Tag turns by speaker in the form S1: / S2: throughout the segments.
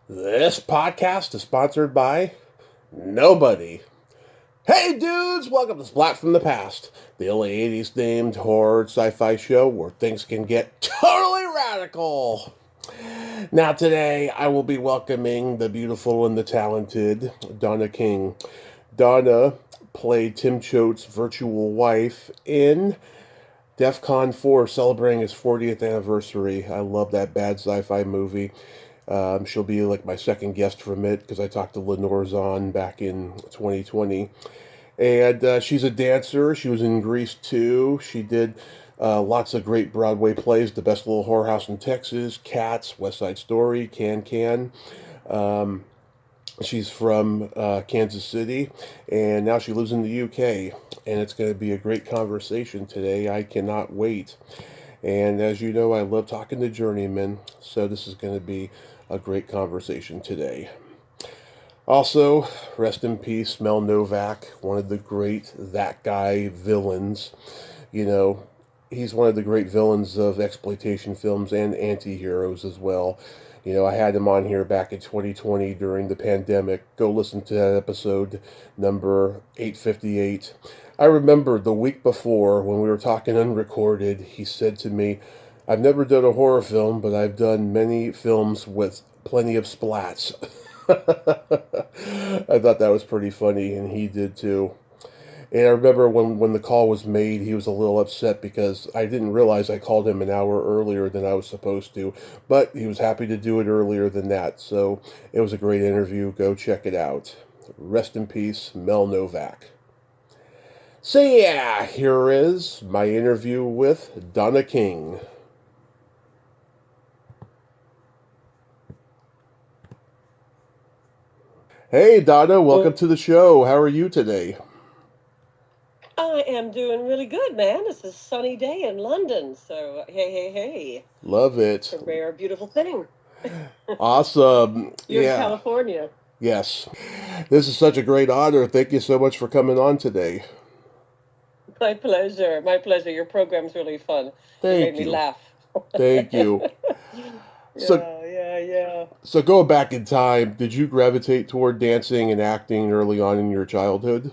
S1: This podcast is sponsored by nobody. Hey dudes, welcome to Splat from the Past, the only 80s themed horror sci-fi show where things can get totally radical. Now today I will be welcoming the beautiful and the talented Donna King. Donna played Tim Choate's virtual wife in DEF CON 4 celebrating its 40th anniversary. I love that bad sci-fi movie. She'll be like my second guest from it because I talked to Lenore Zahn back in 2020. And she's a dancer. She was in Grease too. She did lots of great Broadway plays. The Best Little Whorehouse in Texas, C.A.T.S, West Side Story, Can. Um, she's from Kansas City, and now she lives in the UK. And it's going to be a great conversation today. I cannot wait. And as you know, I love talking to journeymen, so this is going to be a great conversation today. Also, rest in peace, Mel Novak, one of the great That Guy villains. You know, he's one of the great villains of exploitation films and anti-heroes as well. You know, I had him on here back in 2020 during the pandemic. Go listen to that episode, number 858. I remember the week before when we were talking unrecorded, he said to me, I've never done a horror film, but I've done many films with plenty of splats. I thought that was pretty funny, and he did too. And I remember when the call was made, he was a little upset because I didn't realize I called him an hour earlier than I was supposed to. But he was happy to do it earlier than that. So it was a great interview. Go check it out. Rest in peace, Mel Novak. So yeah, here is my interview with Donna King. Hey Donna, welcome
S2: Well,
S1: to the show. How are you today?
S2: I am doing really good, man. It's a sunny day in London, so hey.
S1: Love
S2: It's
S1: it.
S2: a rare, beautiful thing.
S1: Awesome.
S2: You're in
S1: Yeah.
S2: California.
S1: Yes. This is such a great honor. Thank you so much for coming on today.
S2: My pleasure. My pleasure. Your program's really fun. It made
S1: Thank
S2: me
S1: you.
S2: laugh.
S1: Thank you. So
S2: Yeah.
S1: so going back in time, did you gravitate toward dancing and acting early on in your childhood?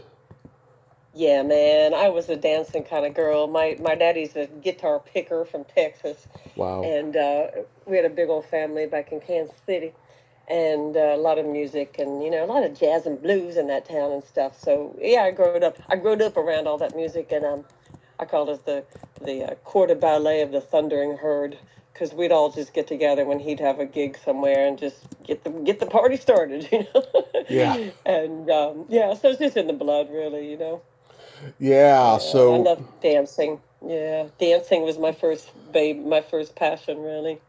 S2: Yeah, man. I was a dancing kind of girl. My daddy's a guitar picker from Texas,
S1: Wow.
S2: and we had a big old family back in Kansas City, and a lot of music and a lot of jazz and blues in that town and stuff. So yeah, I grew up around all that music, and I called it the corps de ballet of the thundering herd because we'd all just get together when he'd have a gig somewhere and just get the party started.
S1: Yeah.
S2: And yeah, so it's just in the blood, really.
S1: Yeah.
S2: Yeah, and I
S1: So
S2: love dancing. Yeah, dancing was my first passion, really.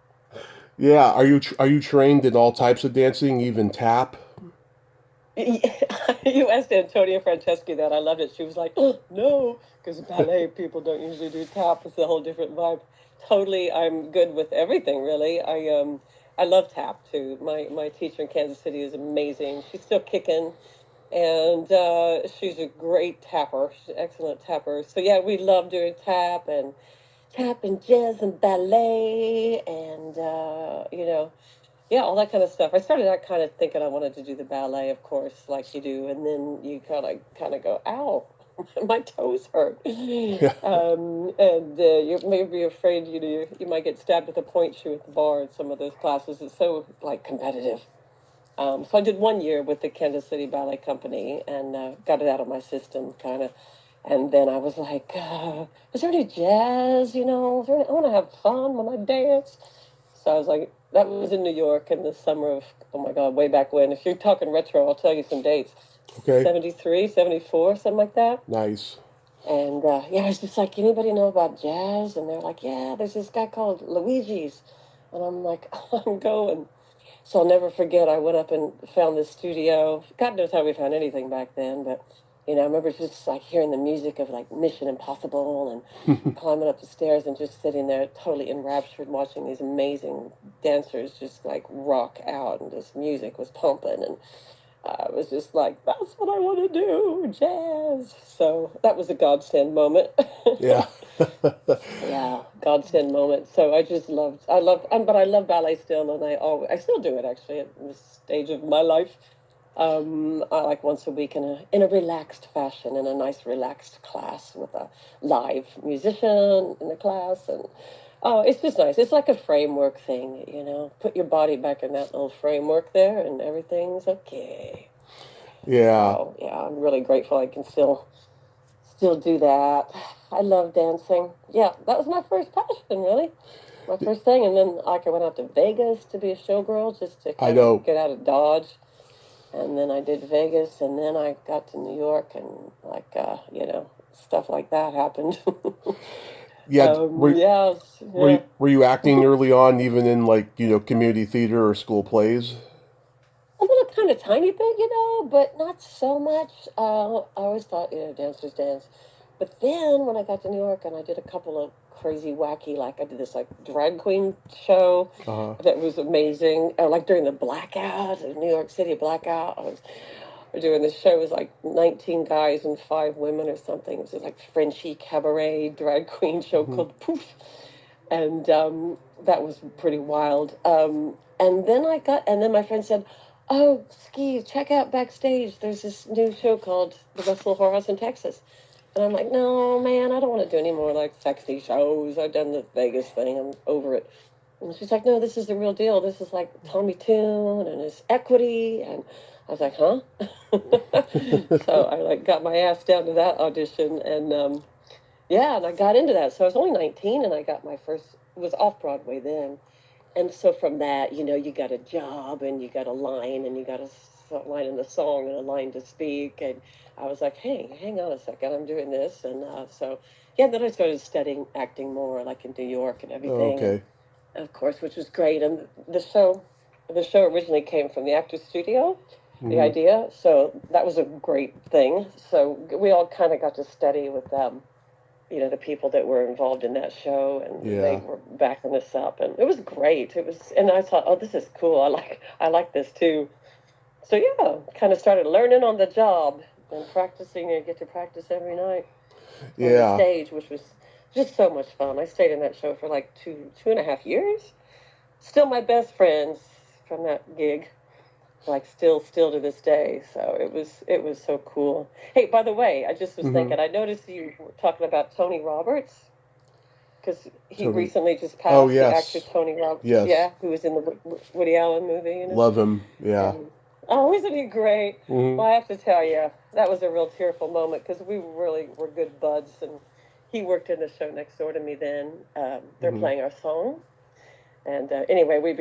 S1: yeah, are you trained in all types of dancing, even tap?
S2: You asked Antonia Franceschi that. I loved it. She was like, "Oh no," because ballet people don't usually do tap. It's a whole different vibe. Totally, I'm good with everything. Really, I love tap too. My teacher in Kansas City is amazing. She's still kicking, and she's a great tapper. She's an excellent tapper. So yeah, we love doing tap and jazz and ballet, and yeah, all that kind of stuff. I started out kind of thinking I wanted to do the ballet, of course, like you do, and then you kind of go, "Ow, my toes hurt,"
S1: Yeah.
S2: and you may be afraid you might get stabbed with a point shoe at the bar at some of those classes. It's so like competitive. So I did 1 year with the Kansas City Ballet Company and got it out of my system, kind of. And then I was like, is there any jazz? I want to have fun when I dance. So I was like, that was in New York in the summer of, oh my God, way back when. If you're talking retro, I'll tell you some dates.
S1: Okay.
S2: 73, 74, something like that.
S1: Nice.
S2: And yeah, I was just like, anybody know about jazz? And they're like, yeah, there's this guy called Luigi's. And I'm like, I'm going. So I'll never forget, I went up and found this studio. God knows how we found anything back then, but I remember just like hearing the music of like Mission Impossible and climbing up the stairs and just sitting there totally enraptured watching these amazing dancers just like rock out and this music was pumping and I was just like, that's what I want to do, jazz. So that was a godsend moment.
S1: Yeah.
S2: Yeah, godsend moment. So but I love ballet still, and I still do it actually at this stage of my life. I like once a week in a relaxed fashion, in a nice relaxed class with a live musician in the class, and oh, it's just nice. It's like a framework thing, you know. Put your body back in that little framework there, and everything's okay.
S1: Yeah.
S2: So yeah, I'm really grateful I can still do that. I love dancing. Yeah, that was my first passion, really. My first thing, and then like I went out to Vegas to be a showgirl just to
S1: I
S2: kind of
S1: know.
S2: get out of Dodge, and then I did Vegas, and then I got to New York, and stuff like that happened.
S1: Yeah.
S2: Yeah, yeah.
S1: Were you acting early on, even in like community theater or school plays?
S2: A little kind of tiny bit, but not so much. I always thought, dancers dance. But then when I got to New York and I did a couple of crazy, wacky, like I did this like drag queen show
S1: Uh-huh.
S2: that was amazing. Like during the blackout, the New York City blackout, I was doing this show. It was like 19 guys and 5 women or something. It was like Frenchy cabaret drag queen show
S1: Hmm.
S2: called Poof. And that was pretty wild. And then my friend said, "Oh, Ski, check out backstage. There's this new show called The Little Whorehouse in Texas." And I'm like, "No, man, I don't want to do any more like sexy shows. I've done the Vegas thing. I'm over it." And she's like, "No, this is the real deal. This is like Tommy Tune and his equity." And I was like, "Huh?" So I like got my ass down to that audition, and yeah, and I got into that. So I was only 19, and I got my first. It was off Broadway then, and so from that, you got a job, and you got a line, and you got a line in the song, and a line to speak. And I was like, "Hey, hang on a second, I'm doing this." And so yeah, then I started studying acting more, like in New York and everything, and
S1: Okay.
S2: of course, which was great. And the show originally came from the Actors Studio, the
S1: Hmm.
S2: idea. So that was a great thing. So we all kind of got to study with them, the people that were involved in that show, and they
S1: Yeah.
S2: were backing us up, and it was great. And I thought, oh, this is cool. I like this too. So yeah, kind of started learning on the job and practicing, and get to practice every night on the
S1: Yeah.
S2: stage, which was just so much fun. I stayed in that show for like 2.5 years. Still my best friends from that gig, like still to this day. So it was so cool. Hey, by the way, I just was
S1: Hmm.
S2: thinking, I noticed you were talking about Tony Roberts, because he
S1: Tony.
S2: recently just
S1: Oh
S2: passed, the actor
S1: yes.
S2: Tony Roberts.
S1: Yes.
S2: Yeah, who was in the Woody Allen movie,
S1: Love him. Yeah.
S2: and oh, isn't he great?
S1: Hmm.
S2: Well, I have to tell you, that was a real tearful moment, because we really were good buds, and he worked in the show next door to me then. They're
S1: Hmm.
S2: playing our song, and anyway, we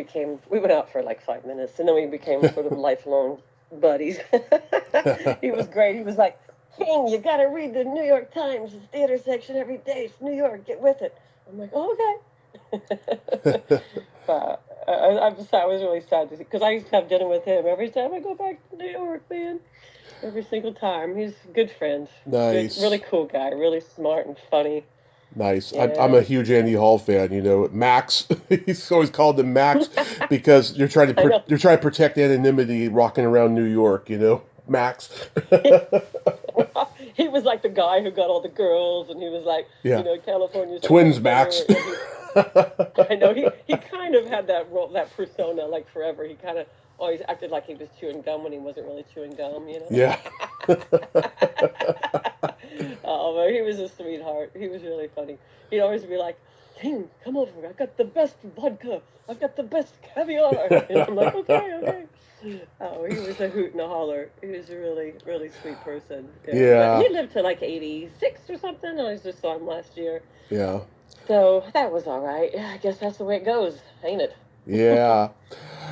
S2: went out for like 5 minutes, and then we became sort of lifelong buddies. He was great. He was like, "King, you got to read the New York Times theater section every day. It's New York. Get with it." I'm like, "Oh, okay." I was really sad to see, because I used to have dinner with him every time I go back to New York, man. Every single time. He's a good friend. Good, really
S1: Nice.
S2: cool guy. Really smart and funny.
S1: Nice. I'm a
S2: Yeah.
S1: huge Andy Hall fan. Max. He's always called him Max because
S2: I know.
S1: you're trying to protect anonymity, rocking around New York. Max.
S2: He was like the guy who got all the girls, and he was like,
S1: Yeah.
S2: California's
S1: Twins,
S2: forever.
S1: Max.
S2: And I know he kind of had that role, that persona, like forever. He kind of always acted like he was chewing gum when he wasn't really chewing gum.
S1: Yeah.
S2: Oh, but he was a sweetheart. He was really funny. He'd always be like, "King, come over. I got the best vodka. I've got the best caviar." And I'm like, "Okay, okay." Oh, he was a hoot and a holler. He was a really, really sweet person. Yeah, but
S1: Yeah.
S2: he lived to like 86 or something. I just saw him last year.
S1: Yeah.
S2: So that was all right. I guess that's the way it goes, ain't it?
S1: Yeah.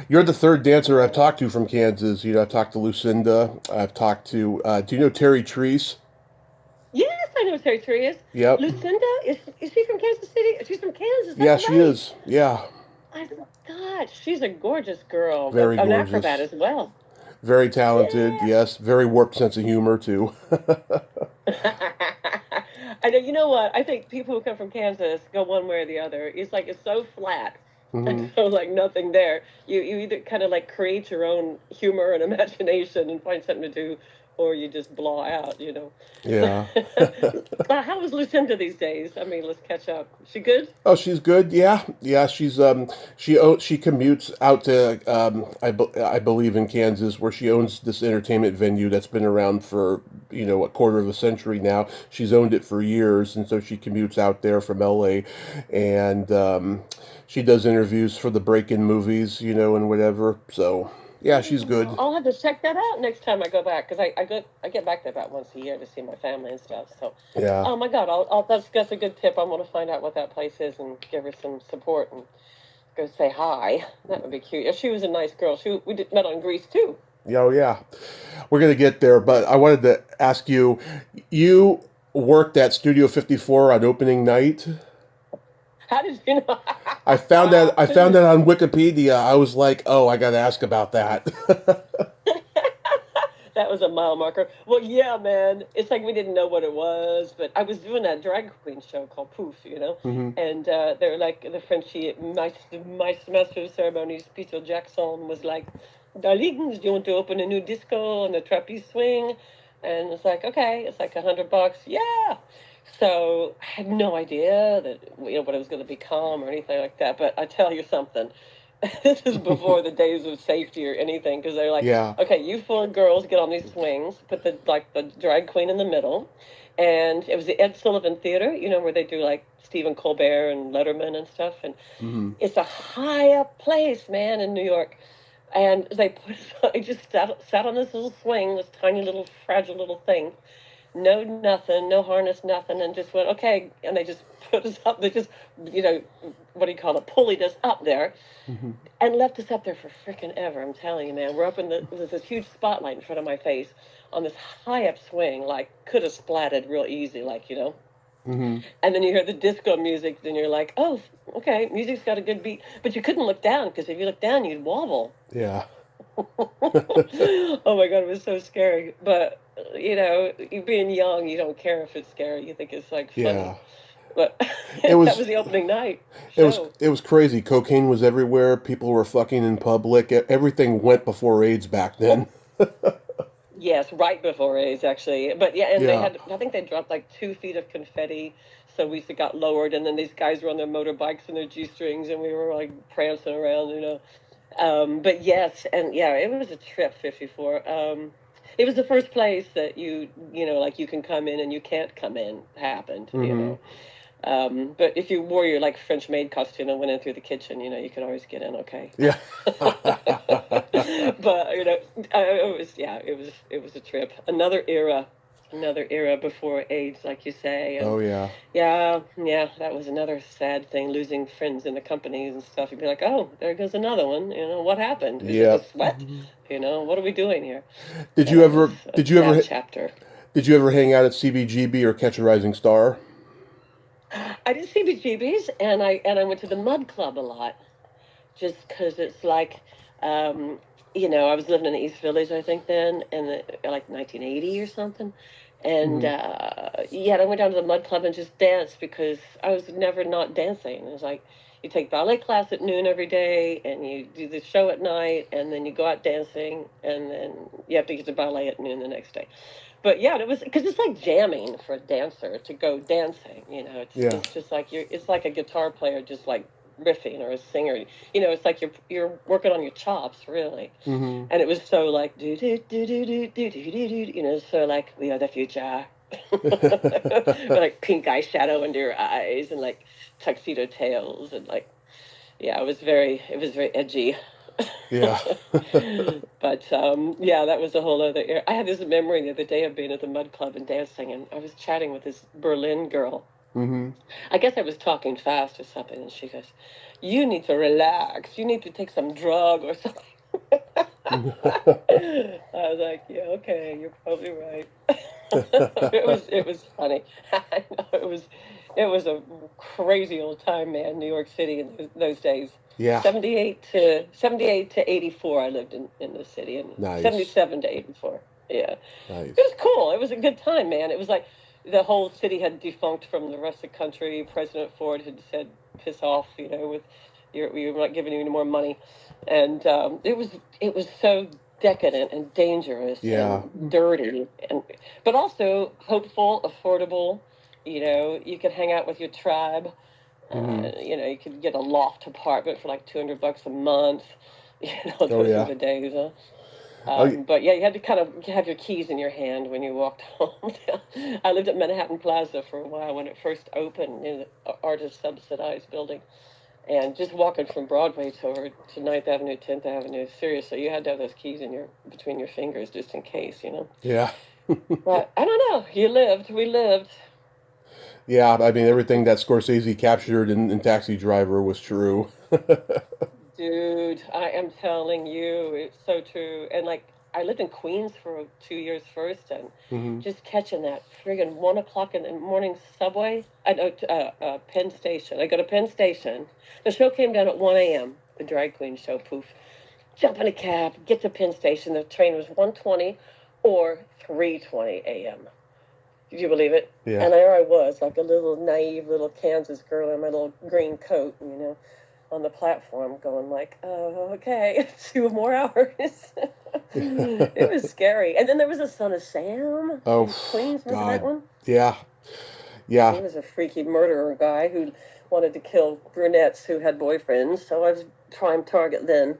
S1: You're the third dancer I've talked to from Kansas. I've talked to Lucinda. I've talked to, do you know Terry Treese?
S2: Yes, I know who Terry Tree is.
S1: Yep.
S2: Lucinda, is she from Kansas City? She's from Kansas.
S1: Yeah,
S2: That's
S1: she
S2: right.
S1: is. Yeah.
S2: I forgot. She's a gorgeous girl,
S1: Very
S2: an acrobat
S1: gorgeous.
S2: as well.
S1: Very talented.
S2: Yeah.
S1: Yes. Very warped sense of humor, too.
S2: I know. You know what? I think people who come from Kansas go one way or the other. It's like it's so flat. And
S1: Hmm.
S2: so, like, nothing there. You either kind of like create your own humor and imagination and find something to do, or you just blah out, you know. So,
S1: Yeah.
S2: how is Lucinda these days? I mean, let's catch up. She good?
S1: Oh, she's good. Yeah, yeah. She commutes out to I believe in Kansas, where she owns this entertainment venue that's been around for a quarter of a century now. She's owned it for years, and so she commutes out there from L.A. and she does interviews for the break-in movies, and whatever. So yeah, she's
S2: Oh,
S1: good.
S2: I'll have to check that out next time I go back because I get back there about once a year to see my family and stuff. So,
S1: Yeah.
S2: oh my God, that's a good tip. I'm gonna find out what that place is and give her some support and go say hi. That would be cute. Yeah, she was a nice girl. Met on Grease too.
S1: Yeah, oh yeah. We're gonna get there, but I wanted to ask you. You worked at Studio 54 on opening night.
S2: How did you know?
S1: I found that
S2: Wow.
S1: I found that on Wikipedia. I was like, oh, I got to ask about that.
S2: That was a mile marker. Well, yeah, man. It's like we didn't know what it was, but I was doing that drag queen show called Poof,
S1: Hmm.
S2: and they're like the Frenchie. My master of ceremonies, Peter Jackson, was like, "Darlings, do you want to open a new disco on the trapeze swing?" And it's like, okay, it's like $100. Yeah. So I had no idea that what it was going to become or anything like that. But I tell you something, this is before the days of safety or anything because they're like,
S1: Yeah.
S2: okay, you four girls get on these swings, put the drag queen in the middle, and it was the Ed Sullivan Theater, where they do like Stephen Colbert and Letterman and stuff, and
S1: Hmm.
S2: it's a high up place, man, in New York. And I just sat on this little swing, this tiny little fragile little thing, no nothing, no harness, nothing, and just went okay. And they just put us up. They just, what do you call it? Pulleyed us up there
S1: Hmm.
S2: and left us up there for freaking ever. I'm telling you, man. We're up there's this huge spotlight in front of my face on this high up swing, like could have splatted real easy, like.
S1: Hmm.
S2: And then you hear the disco music, then you're like, oh, okay, music's got a good beat, but you couldn't look down because if you look down, you'd wobble.
S1: Yeah.
S2: Oh my God, it was so scary. But you being young, you don't care if it's scary. You think it's like funny.
S1: Yeah.
S2: But
S1: It
S2: that
S1: was
S2: was the opening night
S1: it was
S2: show.
S1: it was crazy. Cocaine was everywhere. People were fucking in public. Everything went before AIDS back then.
S2: Yes, right before AIDS, actually. But yeah, and
S1: Yeah.
S2: I think they dropped like 2 feet of confetti. So we got lowered, and then these guys were on their motorbikes and their G strings, and we were like prancing around. But yes, and yeah, it was a trip, 54. It was the first place that like you can come in and you can't come in happened,
S1: Hmm.
S2: But if you wore your like French maid costume and went in through the kitchen, you could always get in okay.
S1: Yeah.
S2: But it was a trip, another era before AIDS, like you say, and
S1: Oh yeah.
S2: yeah, yeah, that was another sad thing, losing friends in the companies and stuff. You'd be like, oh, there goes another one. What happened? Is it the
S1: Yeah.
S2: sweat? What are we doing here?
S1: Did
S2: Yeah,
S1: you
S2: that was
S1: ever
S2: a
S1: did you
S2: sad
S1: ever
S2: chapter.
S1: did you ever hang out at CBGB or Catch a Rising Star?
S2: I did CBGBs, and I went to the Mud Club a lot, just because it's like, um, I was living in the East Village, I think then, in like 1980 or something, and
S1: Hmm.
S2: yeah, I went down to the Mud Club and just danced because I was never not dancing. It was like you take ballet class at noon every day, and you do the show at night, and then you go out dancing, and then you have to get to ballet at noon the next day. But yeah, it was because it's like jamming for a dancer to go dancing.
S1: Yeah.
S2: It's just like it's like a guitar player just like riffing or a singer. It's like you're working on your chops really.
S1: Hmm.
S2: And it was so like do do do do do do do do do. So like we are the future. Like pink eyeshadow under your eyes and like tuxedo tails and like yeah, it was very edgy.
S1: Yeah.
S2: But yeah, that was a whole other era. I had this memory the other day of being at the Mud Club and dancing, and I was chatting with this Berlin girl.
S1: Hmm.
S2: I guess I was talking fast or something, and she goes, "You need to relax. You need to take some drug or something." I was like, "Yeah, okay, you're probably right." It was funny. I know it was a crazy old time, man. New York City in those days.
S1: Yeah.
S2: 78 to 84, I lived in the city, and
S1: Nice.
S2: 77 to 84. Yeah, it
S1: Nice.
S2: was cool. It was a good time, man. It was like the whole city had defunct from the rest of the country. President Ford had said, "Piss off," with you're not giving you any more money, and it was so decadent and dangerous
S1: Yeah.
S2: and dirty, and but also hopeful, affordable. You know, you could hang out with your tribe.
S1: Hmm.
S2: You know, you could get a loft apartment for like $200 a month. You know,
S1: Oh
S2: those were
S1: yeah.
S2: the days. Huh?
S1: Oh
S2: But yeah, you had to kind of have your keys in your hand when you walked home. I lived at Manhattan Plaza for a while when it first opened in the artist subsidized building. And just walking from Broadway to Ninth Avenue, 10th Avenue, seriously, you had to have those keys in your between your fingers just in case, you know.
S1: yeah.
S2: But I don't know. You lived, we lived.
S1: Yeah. I mean, everything that Scorsese captured in Taxi Driver was true.
S2: Dude, I am telling you, it's so true. And like, I lived in Queens for 2 years first, and
S1: Hmm.
S2: just catching that friggin' 1 o'clock in the morning subway. I know, Penn Station. I go to Penn Station. The show came down at 1 a.m. The drag queen show. Poof. Jump in a cab, get to Penn Station. The train was 1:20 or 3:20 a.m. Did you believe it?
S1: Yeah.
S2: And there I was, like a little naive little Kansas girl in my little green coat, you know, on the platform going like, oh, okay, 2 more hours. It was scary. And then there was a Son of Sam
S1: Oh
S2: in Queens. Remember that
S1: God.
S2: one?
S1: Yeah.
S2: He
S1: Yeah.
S2: was a freaky murderer guy who wanted to kill brunettes who had boyfriends. So I was prime target then.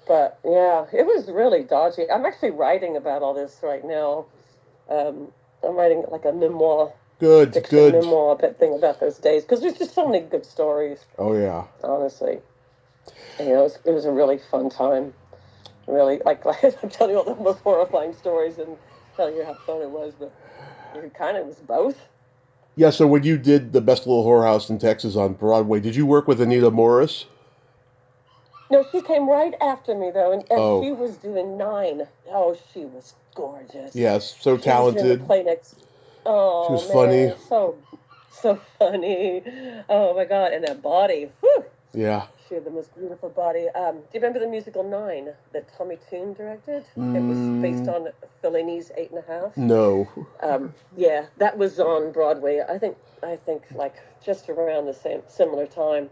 S2: But yeah, it was really dodgy. I'm actually writing about all this right now. Um, I'm writing like a memoir,
S1: Good.
S2: fiction
S1: Good.
S2: memoir thing about those days because there's just so many good stories,
S1: Oh yeah.
S2: honestly. And, you know, it was a really fun time. Really, like I'm telling you all the most horrifying stories and telling you how fun it was, but it kind of was both.
S1: Yeah. So when you did the Best Little Whorehouse in Texas on Broadway, did you work with Anita Morris?
S2: No, she came right after me though, and
S1: Oh.
S2: she was doing nine. Oh, she was gorgeous.
S1: Yes. So
S2: She was in the
S1: talented.
S2: play next.
S1: She
S2: Oh
S1: was funny.
S2: man, so funny. Oh my God, and that body. Whew.
S1: Yeah.
S2: She had the most beautiful body. Do you remember the musical Nine that Tommy Tune directed? It was based
S1: Mm,
S2: on Fellini's Eight and a Half.
S1: no.
S2: Yeah, that was on Broadway. I think like just around the same similar time.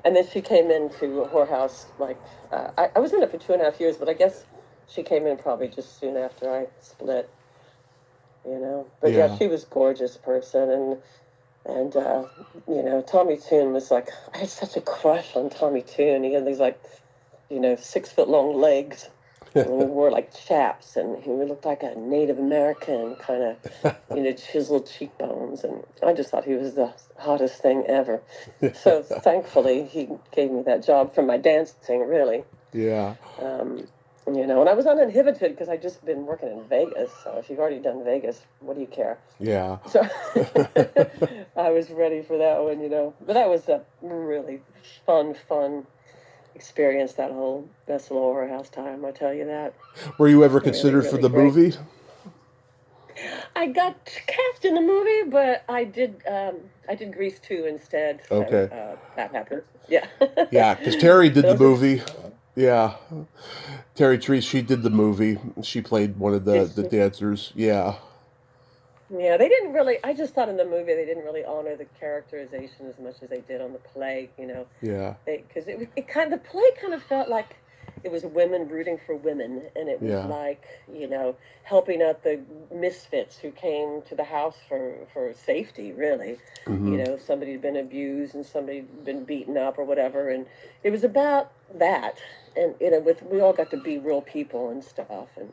S2: And then she came into Whorehouse like I was in it for 2.5 years, but I guess she came in probably just soon after I split, you know. But yeah,
S1: Yeah.
S2: she was gorgeous person, and you know, Tommy Tune was like I had such a crush on Tommy Tune. He had these like, you know, 6 foot long legs, and he wore like chaps, and he looked like a Native American kind of, you know, chiseled cheekbones, and I just thought he was the hottest thing ever. So thankfully, he gave me that job for my dancing, really.
S1: Yeah.
S2: Um, you know, and I was uninhibited because I'd just been working in Vegas. So if you've already done Vegas, what do you care?
S1: Yeah.
S2: So I was ready for that one, you know. But that was a really fun experience, that whole Best Lower House time, I tell you that.
S1: Were you ever
S2: Really,
S1: considered for
S2: really
S1: the
S2: great.
S1: movie?
S2: I got cast in the movie, but I did Grease 2 instead, so
S1: Okay.
S2: that happened. Yeah.
S1: Yeah, because Terry did the
S2: Those are
S1: movie. Yeah. Terry Treese, she did the movie. She played one of
S2: did
S1: the dancers. Yeah.
S2: Yeah, they didn't really. I just thought in the movie they didn't really honor the characterization as much as they did on the play. You know,
S1: Yeah.
S2: because it kind of the play kind of felt like it was women rooting for women, and it was
S1: Yeah.
S2: like, you know, helping out the misfits who came to the house for safety. Really, you
S1: Hmm.
S2: know, somebody had been abused and somebody had been beaten up or whatever, and it was about that. And you know, with we all got to be real people and stuff, and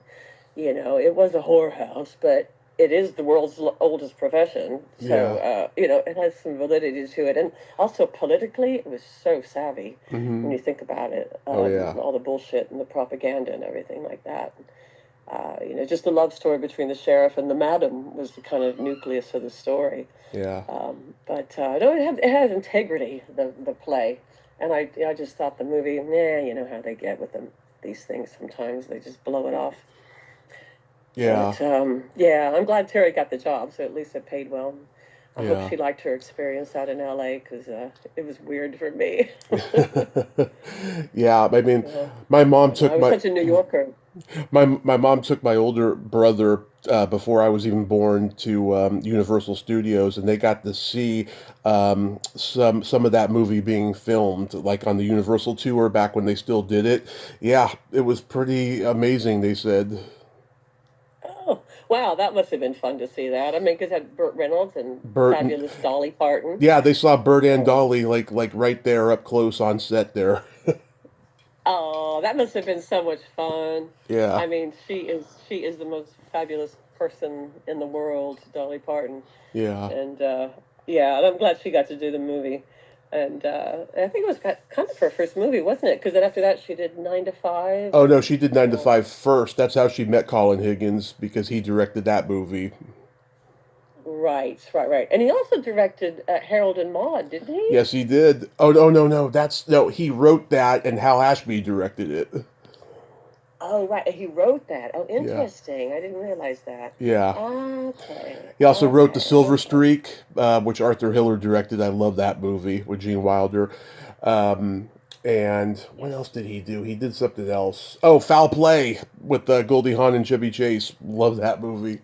S2: you know, it was a whorehouse, but it is the world's oldest profession. So,
S1: Yeah.
S2: you know, it has some validity to it. And also politically, it was so savvy when
S1: Hmm.
S2: you think about it.
S1: Oh yeah.
S2: All the bullshit and the propaganda and everything like that. You know, just the love story between the sheriff and the madam was the kind of nucleus of the story.
S1: Yeah.
S2: But no, it has integrity, the play. And I just thought the movie, yeah, you know how they get with them. These things sometimes they just blow it off.
S1: Yeah.
S2: But yeah, I'm glad Terry got the job, so at least it paid well. I hope
S1: Yeah.
S2: she liked her experience out in LA because it was weird for me.
S1: Yeah, I mean,
S2: uh,
S1: my mom
S2: I
S1: took
S2: was
S1: my
S2: such a New Yorker.
S1: my mom took my older brother before I was even born to Universal Studios, and they got to see some of that movie being filmed, like on the Universal tour back when they still did it. Yeah, it was pretty amazing. They said.
S2: Oh, wow, that must have been fun to see that. I mean, because it had Burt Reynolds and
S1: Burton.
S2: fabulous Dolly Parton.
S1: Yeah, they saw Bert and
S2: Um,
S1: Dolly like right there up close on set there.
S2: oh, that must have been so much fun.
S1: Yeah,
S2: I mean, she is the most fabulous person in the world, Dolly Parton.
S1: yeah.
S2: And yeah, and I'm glad she got to do the movie. And I think it was kind of her first movie, wasn't it? Because then after that, she did 9 to 5,
S1: Oh no,
S2: and
S1: she did Nine to
S2: um,
S1: Five first. That's how she met Colin Higgins because he directed that movie.
S2: right, right, right. And he also directed Harold and Maude, didn't he?
S1: Yes, he did. Oh no, no, no. That's no. He wrote that, and Hal Ashby directed it.
S2: Oh, right. He wrote that. Oh,
S1: Yeah,
S2: interesting. I didn't realize that.
S1: yeah.
S2: Okay,
S1: He also wrote The
S2: okay,
S1: Silver
S2: okay.
S1: Streak, which Arthur Hiller directed. I love that movie with Gene Wilder. Um, and what
S2: Yes.
S1: else did he do? He did something else. Oh, Foul Play with Goldie Hawn and Chevy Chase. Love that movie.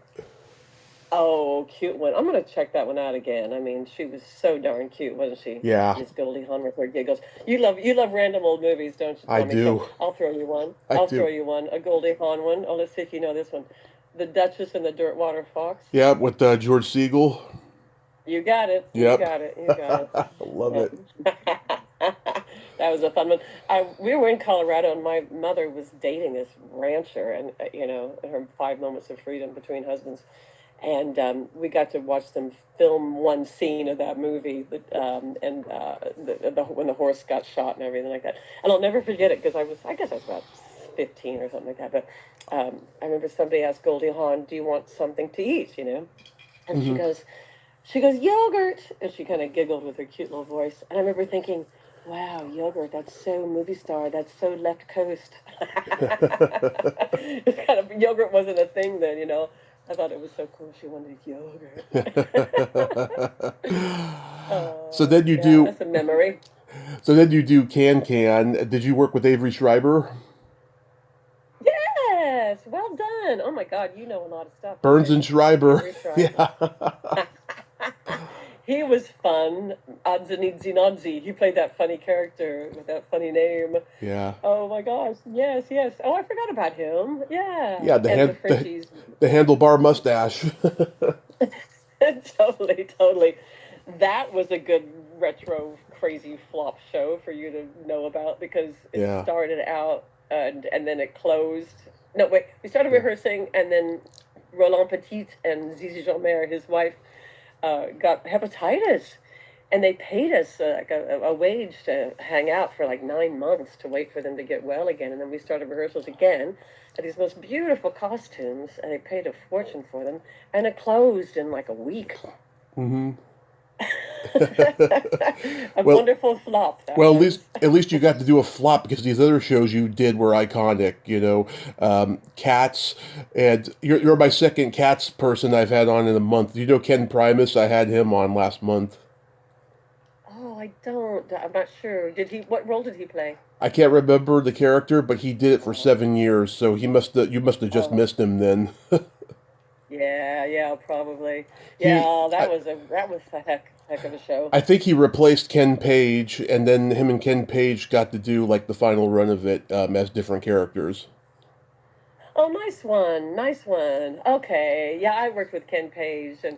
S2: Oh, cute one. I'm gonna check that one out again. I mean, she was so darn cute, wasn't she?
S1: Yeah,
S2: Miss Goldie Hawn with her giggles. You love random old movies, don't you,
S1: I
S2: Tommy? So
S1: do.
S2: I'll throw you one.
S1: I
S2: I'll throw
S1: do.
S2: you one. A Goldie Hawn one. Oh, let's see if you know this one. The Duchess and the Dirtwater Fox.
S1: Yeah, with George Siegel.
S2: You got it. You
S1: Yep.
S2: got it. You got
S1: Love it.
S2: it. That was a fun one. We were in Colorado, and my mother was dating this rancher, and her 5 moments of freedom between husbands, and we got to watch them film one scene of that movie, and when the horse got shot and everything like that. And I'll never forget it because I guess I was about 15 or something like that. But I remember somebody asked Goldie Hawn, "Do you want something to eat?" And she
S1: Hmm.
S2: goes, yogurt, and she kind of giggled with her cute little voice. And I remember thinking, wow, yogurt, that's so movie star, that's so left coast. It's kind of yogurt wasn't a thing then. I thought it was so cool. She wanted yogurt.
S1: so then you
S2: Yeah,
S1: do.
S2: that's a memory.
S1: So then you do Can Can. Did you work with Avery Schreiber?
S2: Yes, well done. Oh my God, you know a lot of stuff.
S1: Burns
S2: Okay,
S1: and Schreiber.
S2: Avery Schreiber.
S1: Yeah.
S2: He was fun. Oddsonidzy Nodzy. He played that funny character with that funny name.
S1: Yeah.
S2: Oh my gosh. Yes, yes. Oh, I forgot about him. Yeah.
S1: Yeah.
S2: And the Frenchies.
S1: The handlebar mustache.
S2: Totally, totally. That was a good retro crazy flop show for you to know about because it
S1: Yeah.
S2: started out and then it closed. No, wait. We started
S1: Yeah.
S2: rehearsing and then Roland Petit and Zizi Jeanmaire, his wife, got hepatitis, and they paid us like a wage to hang out for like 9 months to wait for them to get well again. And then we started rehearsals again at these most beautiful costumes, and they paid a fortune for them, and it closed in like a week.
S1: Hmm.
S2: A
S1: well,
S2: wonderful flop that
S1: well,
S2: was.
S1: at least you got to do a flop because these other shows you did were iconic. Cats, and you're my second Cats person I've had on in a month. You know Ken Primus? I had him on last month.
S2: Oh, I don't. I'm not sure. Did he? What role did he play?
S1: I can't remember the character, but he did it for
S2: Oh,
S1: 7 years. So you must have just
S2: oh,
S1: missed him then.
S2: yeah, yeah, probably.
S1: he,
S2: Yeah, that
S1: I,
S2: was a heck of a show.
S1: I think he replaced Ken Page, and then him and Ken Page got to do like the final run of it as different characters.
S2: Oh, nice one, nice one. Okay, yeah, I worked with Ken Page, and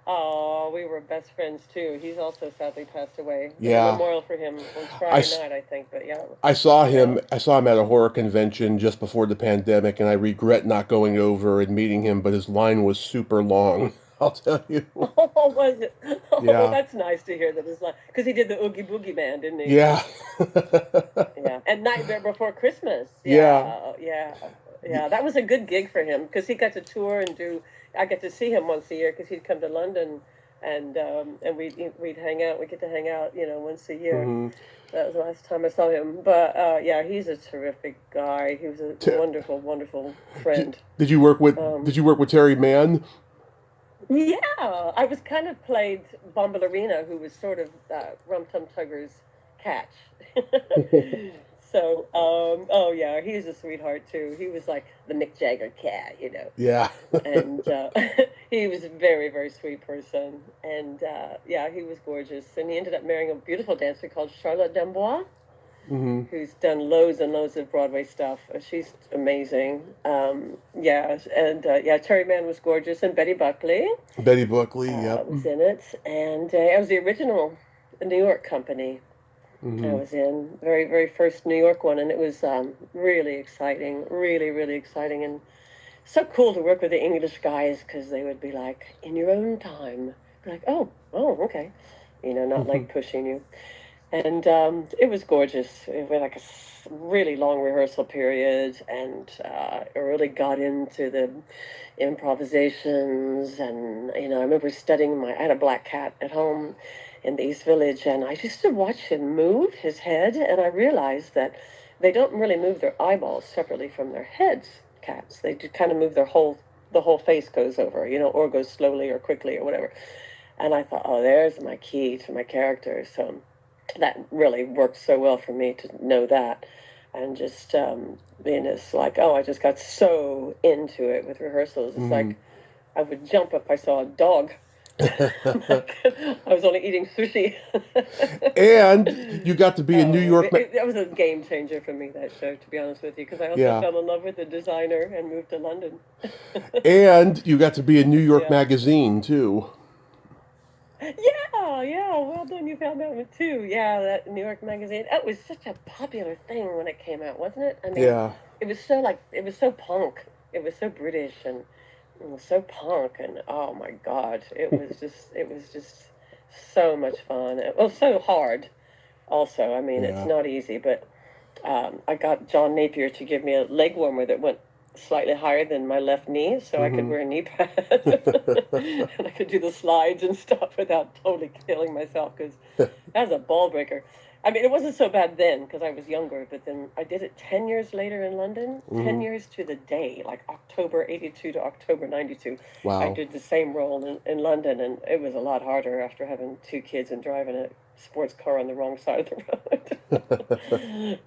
S2: oh, we were best friends too. He's also sadly passed away. There's a
S1: Yeah,
S2: memorial for him on
S1: I,
S2: Friday
S1: s-
S2: night, I think. But yeah,
S1: I saw
S2: yeah.
S1: him. I saw him at a horror convention just before the pandemic, and I regret not going over and meeting him. But his line was super long. I'll tell you.
S2: Oh, was it? Oh, well,
S1: Yeah,
S2: that's nice to hear that it's like because he did the Oogie Boogie Man, didn't he?
S1: yeah,
S2: Yeah, and Nightmare Before Christmas.
S1: yeah.
S2: Yeah, yeah, yeah. That was a good gig for him because he got to tour and do. I get to see him once a year because he'd come to London, and we'd hang out. We get to hang out, once a year.
S1: Hmm.
S2: That was the last time I saw him. But yeah, he's a terrific guy. He was a
S1: T-
S2: wonderful, wonderful friend.
S1: did you work with
S2: Um,
S1: Did you work with Terry Mann?
S2: Yeah, I was kind of played Bombalurina, who was sort of Rum Tum Tugger's catch. So, oh yeah, he's a sweetheart too. He was like the Mick Jagger cat, you know.
S1: Yeah.
S2: And he was a very, very sweet person. And yeah, he was gorgeous. And he ended up marrying a beautiful dancer called Charlotte Dembois,
S1: Hmm.
S2: who's done loads and loads of Broadway stuff. She's amazing. Yeah, and yeah, Terry Mann was gorgeous, and Betty Buckley
S1: Betty Buckley. Yep.
S2: was in it, and I was the original New York company. I
S1: Hmm.
S2: was in very, very first New York one, and it was really exciting, really, really exciting, and so cool to work with the English guys because they would be like, "In your own time," be like, "Oh, oh, okay," not
S1: Hmm.
S2: like pushing you. And it was gorgeous. It was like a really long rehearsal period, and I really got into the improvisations. And I remember studying I had a black cat at home in the East Village, and I used to watch him move his head, and I realized that they don't really move their eyeballs separately from their heads. Cats, they do kind of move the whole face goes over, or goes slowly or quickly or whatever. And I thought, oh, there's my key to my character. So that really worked so well for me to know that. And just being this like, oh, I just got so into it with rehearsals. It's
S1: Hmm.
S2: like I would jump if I saw a dog. I was only eating sushi.
S1: And you got to be in New
S2: Oh,
S1: York.
S2: that was a game changer for me, that show, to be honest with you, because I also
S1: Yeah.
S2: fell in love with the designer and moved to London.
S1: And you got to be in New York
S2: Yeah.
S1: Magazine too.
S2: Yeah, yeah. Well done. You found that one too. Yeah, that New York Magazine. That was such a popular thing when it came out, wasn't it? I mean,
S1: Yeah.
S2: it was so punk. It was so British and it was so punk. And oh my God, it was just so much fun. It was so hard. Also, I mean, it's
S1: Yeah.
S2: not easy, but I got John Napier to give me a leg warmer that went slightly higher than my left knee, so I could
S1: Hmm.
S2: wear a knee pad and I could do the slides and stuff without totally killing myself because that was a ball breaker. I mean, it wasn't so bad then because I was younger, but then I did it 10 years later in London, 10
S1: Hmm.
S2: years to the day, like October 82 to October 92. I
S1: Wow.
S2: did the same role in London, and it was a lot harder after having two kids and driving a sports car on the wrong side of the road.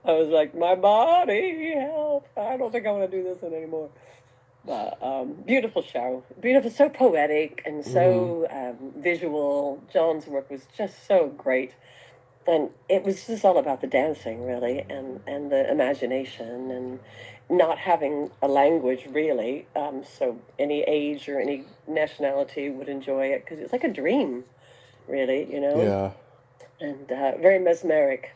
S2: I was like, my body, help. I don't think I want to do this one anymore. But beautiful show, beautiful, so poetic and
S1: Hmm.
S2: so visual. John's work was just so great, and it was just all about the dancing, really, and the imagination, and not having a language really. So any age or any nationality would enjoy it because it's like a dream, really,
S1: Yeah.
S2: and very mesmeric,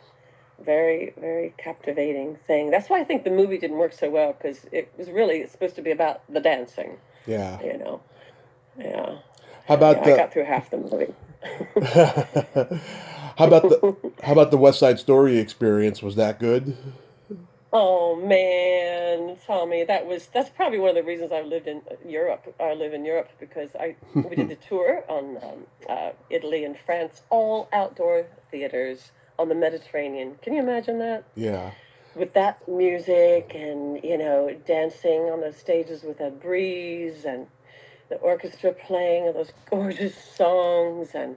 S2: very, very captivating thing. That's why I think the movie didn't work so well because it was really supposed to be about the dancing,
S1: Yeah.
S2: you know. Yeah,
S1: How
S2: yeah.
S1: about
S2: I
S1: the
S2: got through half the movie.
S1: how about the how about the West Side Story experience? Was that good?
S2: Oh man, Tommy, that's probably one of the reasons I lived in Europe. I live in Europe because I we did the tour on Italy and France, all outdoor theaters on the Mediterranean. Can you imagine that?
S1: Yeah.
S2: With that music and dancing on those stages with that breeze and the orchestra playing those gorgeous songs, and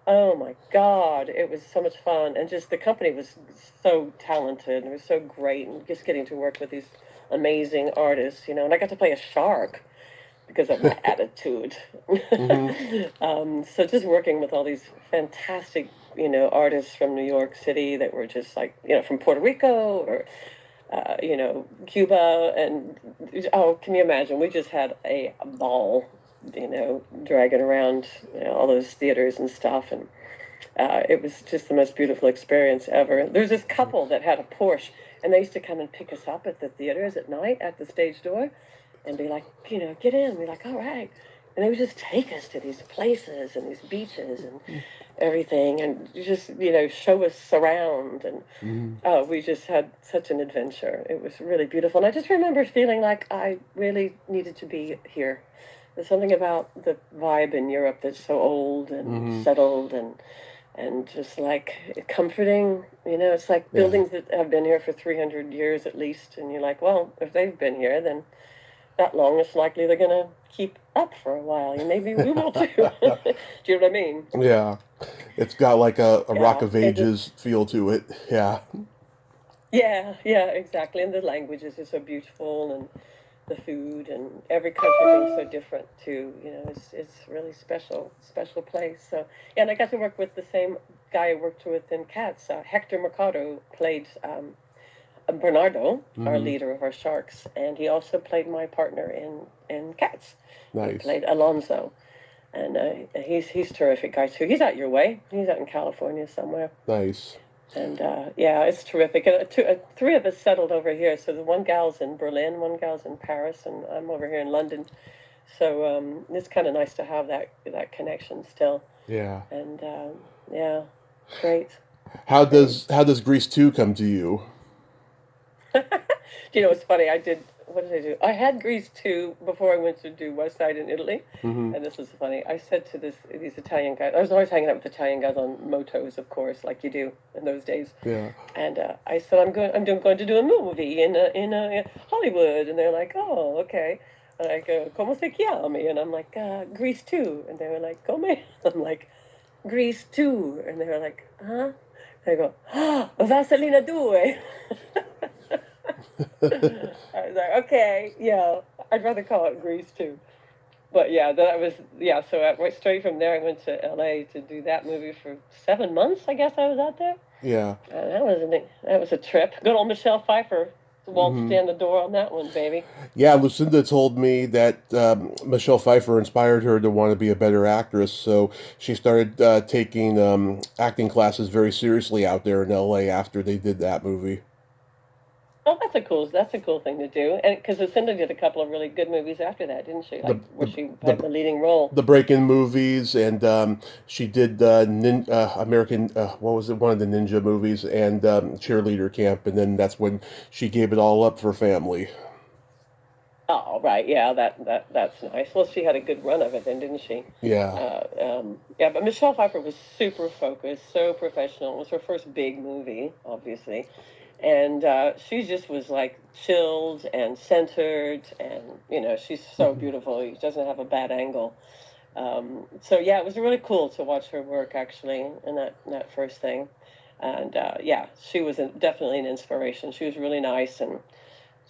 S2: oh my God, it was so much fun. And just the company was so talented and it was so great. And just getting to work with these amazing artists, and I got to play a shark because of my attitude.
S1: Hmm.
S2: So just working with all these fantastic, artists from New York City that were just like, from Puerto Rico or Cuba, and oh, can you imagine? We just had a ball, dragging around, all those theaters and stuff, and it was just the most beautiful experience ever. There's this couple that had a Porsche, and they used to come and pick us up at the theaters at night at the stage door, and be like, get in. We're like, all right. And they would just take us to these places and these beaches and everything, and just show us around. And
S1: Hmm.
S2: oh, we just had such an adventure. It was really beautiful, and I just remember feeling like I really needed to be here. There's something about the vibe in Europe that's so old and
S1: Hmm.
S2: settled and just like comforting. It's like
S1: Yeah.
S2: buildings that have been here for 300 years at least, and you're like, well, if they've been here, then that long, it's likely they're going to keep up for a while. And maybe we will too. Do you know what I mean?
S1: Yeah. It's got like a Rock
S2: Yeah.
S1: of Ages feel to it. Yeah.
S2: Yeah, exactly. And the languages are so beautiful, and the food, and every country being so different too. It's really special place. So, yeah, and I got to work with the same guy I worked with in Cats. Hector Mercado played Bernardo, our
S1: Hmm.
S2: leader of our sharks, and he also played my partner in Cats. He
S1: Nice.
S2: played Alonso, and he's terrific guy too. He's out your way. He's out in California somewhere.
S1: Nice.
S2: And yeah, it's terrific. And three of us settled over here. So the one gal's in Berlin, one gal's in Paris, and I'm over here in London. So it's kind of nice to have that connection still.
S1: Yeah.
S2: And yeah, great, great.
S1: How does Grease 2 come to you?
S2: Do you know what's funny? What did I do? I had Grease 2 before I went to do West Side in Italy.
S1: Hmm.
S2: And this was funny. I said to these Italian guys, I was always hanging out with Italian guys on motos, of course, like you do in those days.
S1: Yeah.
S2: And I said, going to do a movie in Hollywood. And they're like, oh, okay. And I go, como se chiami? And I'm like, Grease 2. And they were like, come? I'm like, Grease 2. And they were like, huh? I go, Vaselina 2. I was like, okay, yeah, I'd rather call it Grease too. But yeah, so I went straight from there. I went to LA to do that movie for 7 months. I guess I was out there.
S1: Yeah.
S2: And that was a trip. Good old Michelle Pfeiffer waltzed
S1: Hmm.
S2: in the door on that one, baby.
S1: Yeah, Lucinda told me that Michelle Pfeiffer inspired her to want to be a better actress, so she started taking acting classes very seriously out there in LA after they did that movie.
S2: Oh, that's a cool thing to do. And because Lucinda did a couple of really good movies after that, didn't she?
S1: The
S2: Like where she had
S1: the
S2: the leading role.
S1: the break-in movies, and she did American, what was it, one of the ninja movies, and cheerleader camp, and then that's when she gave it all up for family.
S2: Oh, right. Yeah, that's nice. Well, she had a good run of it then, didn't she?
S1: Yeah.
S2: Yeah, but Michelle Pfeiffer was super focused, so professional. It was her first big movie, obviously. And she just was like chilled and centered, and she's so beautiful. She doesn't have a bad angle. So yeah, it was really cool to watch her work actually in that first thing. And yeah, she was definitely an inspiration. She was really nice, and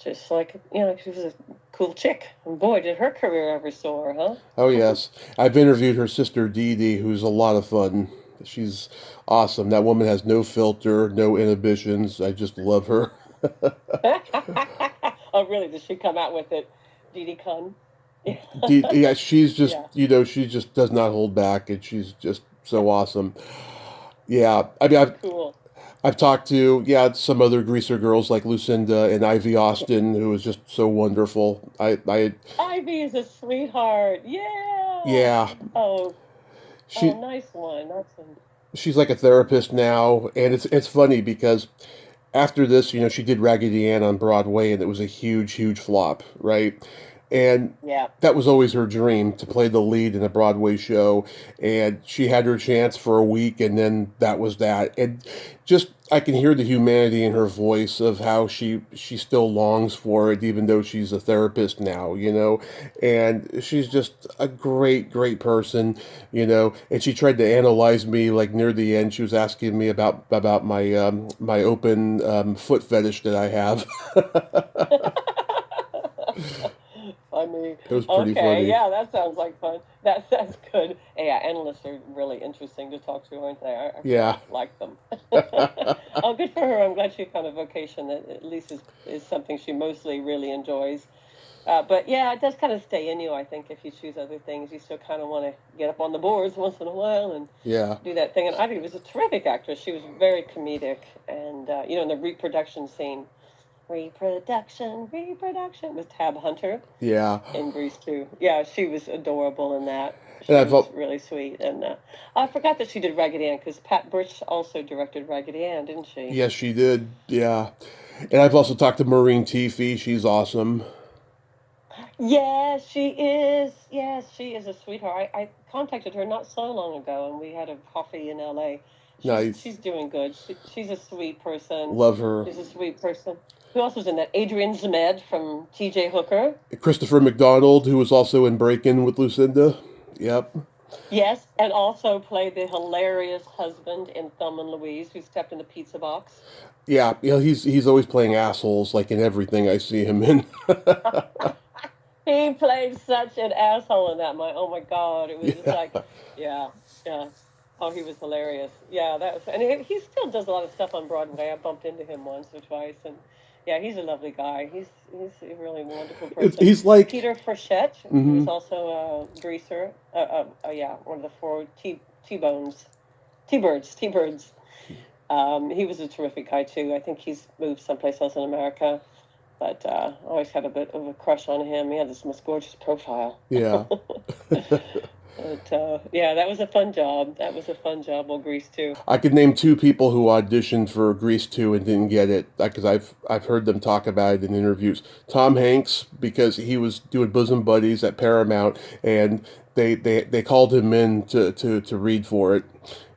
S2: just like, she was a cool chick. And boy, did her career ever soar, huh?
S1: Oh yes, I've interviewed her sister Dee Dee, who's a lot of fun. She's awesome. That woman has no filter, no inhibitions. I just love her.
S2: Oh, really? Did she come out with it? Didi Khan? Yeah.
S1: Yeah, she's just,
S2: Yeah.
S1: she just does not hold back, and she's just so awesome. Yeah, I mean,
S2: Cool.
S1: I've talked to, yeah, some other greaser girls like Lucinda and Ivy Austin, who is just so wonderful.
S2: Ivy is a sweetheart. Yeah.
S1: Yeah,
S2: Oh, oh,
S1: she
S2: nice one. That's one.
S1: she's like a therapist now, and it's funny because after this, she did Raggedy Ann on Broadway, and it was a huge flop, right? And
S2: Yeah.
S1: that was always her dream, to play the lead in a Broadway show. And she had her chance for a week, and then that was that. And just, I can hear the humanity in her voice of how she still longs for it, even though she's a therapist now. And she's just a great person. And she tried to analyze me, like near the end. She was asking me about my open foot fetish that I have.
S2: Funny.
S1: It was pretty
S2: Okay,
S1: funny.
S2: yeah, that sounds like fun. That's good. Yeah, analysts are really interesting to talk to, aren't they? I
S1: Yeah.
S2: quite like them. Oh, good for her. I'm glad she found a vocation that at least is something she mostly really enjoys. But yeah, it does kind of stay in you, I think, if you choose other things. You still kind of want to get up on the boards once in a while and
S1: Yeah.
S2: do that thing. And Ivy was a terrific actress. She was very comedic. And, in the reproduction scene, reproduction with Tab Hunter
S1: Yeah.
S2: in Grease too. Yeah, she was adorable in that.
S1: And
S2: She
S1: I've
S2: was really sweet. And I forgot that she did Raggedy Ann because Pat Birch also directed Raggedy Ann, didn't she?
S1: Yes, she did. Yeah. And I've also talked to Maureen Teefy. She's awesome.
S2: Yes, she is. Yes, she is a sweetheart. I contacted her not so long ago, and we had a coffee in LA.
S1: Nice.
S2: She's doing good. She's a sweet person.
S1: Love her.
S2: She's a sweet person. Who else was in that? Adrian Zemed from T.J. Hooker.
S1: Christopher McDonald, who was also in Break-In with Lucinda. Yep.
S2: Yes, and also played the hilarious husband in Thelma and Louise, who stepped in the pizza box.
S1: Yeah, he's always playing assholes, like in everything I see him in.
S2: He played such an asshole in that. Oh my God, it was just like, yeah, yeah. Oh, he was hilarious. Yeah, that was, and he still does a lot of stuff on Broadway. I bumped into him once or twice, and yeah, he's a lovely guy. He's a really wonderful person.
S1: He's like
S2: Peter Frechette, who was also a greaser. Yeah, one of the four T-Birds. He was a terrific guy too. I think he's moved someplace else in America. But I always had a bit of a crush on him. He had this most gorgeous profile.
S1: Yeah.
S2: But yeah, that was a fun job. That was a fun job. Well, Grease too.
S1: I could name two people who auditioned for Grease 2 and didn't get it, because I've heard them talk about it in interviews. Tom Hanks, because he was doing Bosom Buddies at Paramount, and they called him in to read for it.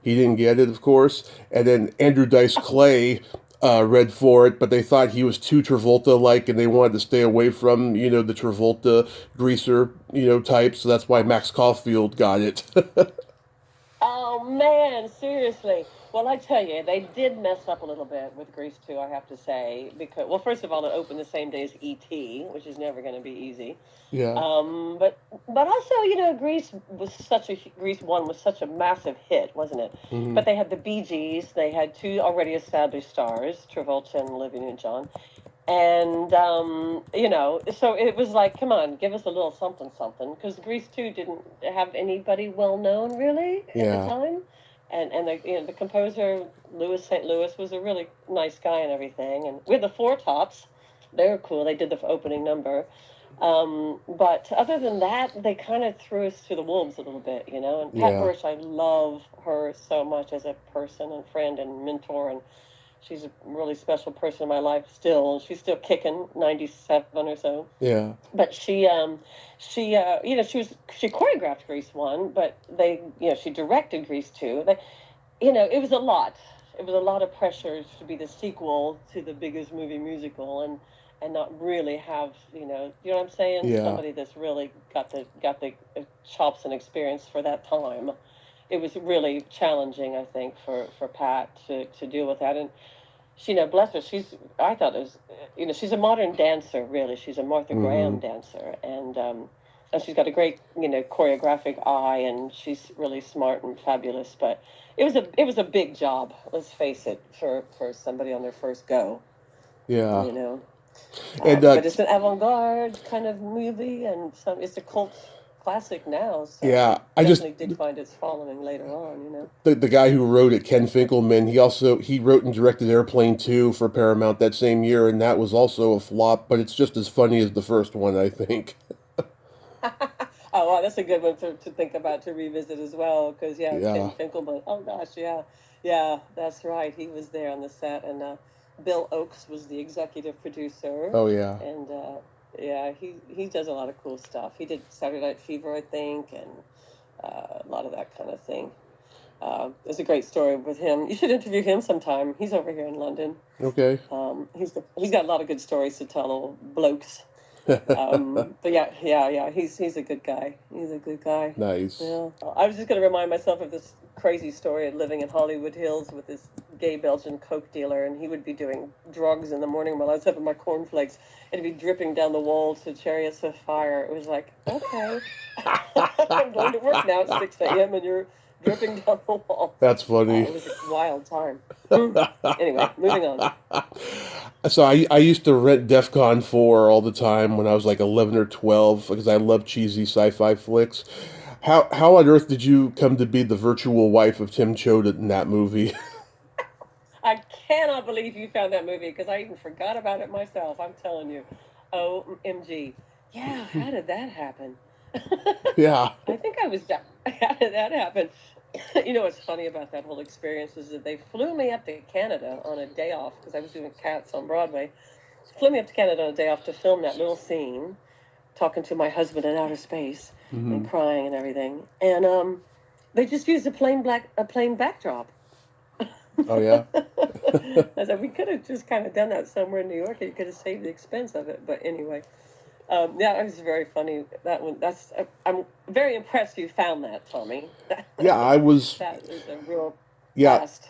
S1: He didn't get it, of course. And then Andrew Dice Clay read for it, but they thought he was too Travolta-like, and they wanted to stay away from, the Travolta greaser, type. So that's why Max Caulfield got it.
S2: Oh man, seriously. Well, I tell you, they did mess up a little bit with Grease 2, I have to say, because, well, first of all, it opened the same day as E.T., which is never going to be easy.
S1: Yeah.
S2: But also, Grease 1 was such a massive hit, wasn't it?
S1: Mm-hmm.
S2: But they had the Bee Gees, they had two already established stars, Travolta and Olivia Newton-John. And, so it was like, come on, give us a little something, because Grease 2 didn't have anybody well-known, really, at the time. And the composer, Louis St. Louis, was a really nice guy and everything. And we had the Four Tops. They were cool. They did the opening number. But other than that, they kind of threw us to the wolves a little bit, And Pat Burch, I love her so much as a person and friend and mentor, and she's a really special person in my life still. She's still kicking, 97 or so.
S1: Yeah.
S2: But she choreographed Grease 1, but she directed Grease 2. It was a lot. It was a lot of pressure to be the sequel to the biggest movie musical, and not really have, you know what I'm saying?
S1: Yeah.
S2: Somebody that's really got the chops and experience for that time. It was really challenging, I think, for Pat to deal with that. And she, bless her, I thought it was, she's a modern dancer, really. She's a Martha Graham dancer. And she's got a great, choreographic eye, and she's really smart and fabulous. But it was a big job, let's face it, for somebody on their first go.
S1: Yeah.
S2: And but it's an avant-garde kind of movie, and it's a cult classic now. So
S1: yeah,
S2: I definitely did find its following later on.
S1: The guy who wrote it, Ken Finkelman, he wrote and directed Airplane 2 for Paramount that same year, and that was also a flop. But it's just as funny as the first one, I think.
S2: Oh, wow, that's a good one to think about, to revisit as well. Because Ken Finkelman. Oh gosh, yeah, that's right. He was there on the set, and Bill Oakes was the executive producer.
S1: Oh yeah.
S2: And he does a lot of cool stuff. He did Saturday Night Fever, I think, and a lot of that kind of thing. There's a great story with him. You should interview him sometime. He's over here in London.
S1: Okay.
S2: He's got a lot of good stories to tell, old blokes. But yeah, he's a good guy. He's a good guy.
S1: Nice.
S2: Yeah. I was just going to remind myself of this crazy story of living in Hollywood Hills with this gay Belgian coke dealer, and he would be doing drugs in the morning while I was having my cornflakes. It'd be dripping down the wall to Chariots of Fire. It was like, okay, I'm going to work now at 6 a.m. and you're dripping down the wall.
S1: That's funny.
S2: It was a wild time. Anyway, moving on.
S1: So I used to rent DEFCON 4 all the time when I was like 11 or 12 because I love cheesy sci-fi flicks. How on earth did you come to be the virtual wife of Tim Choate in that movie?
S2: I cannot believe you found that movie, because I even forgot about it myself. I'm telling you. OMG. Yeah, how did that happen?
S1: Yeah.
S2: I think I was down. How did that happen? What's funny about that whole experience is that they flew me up to Canada on a day off, because I was doing C.A.T.S on Broadway. Flew me up to Canada on a day off to film that little scene, talking to my husband in outer space and crying and everything. And they just used a plain backdrop.
S1: Oh yeah.
S2: I said we could have just kind of done that somewhere in New York, and you could have saved the expense of it. But anyway, yeah, it was very funny. That one. I'm very impressed you found that, Tommy.
S1: Yeah, I was.
S2: That is a real
S1: Yeah,
S2: blast.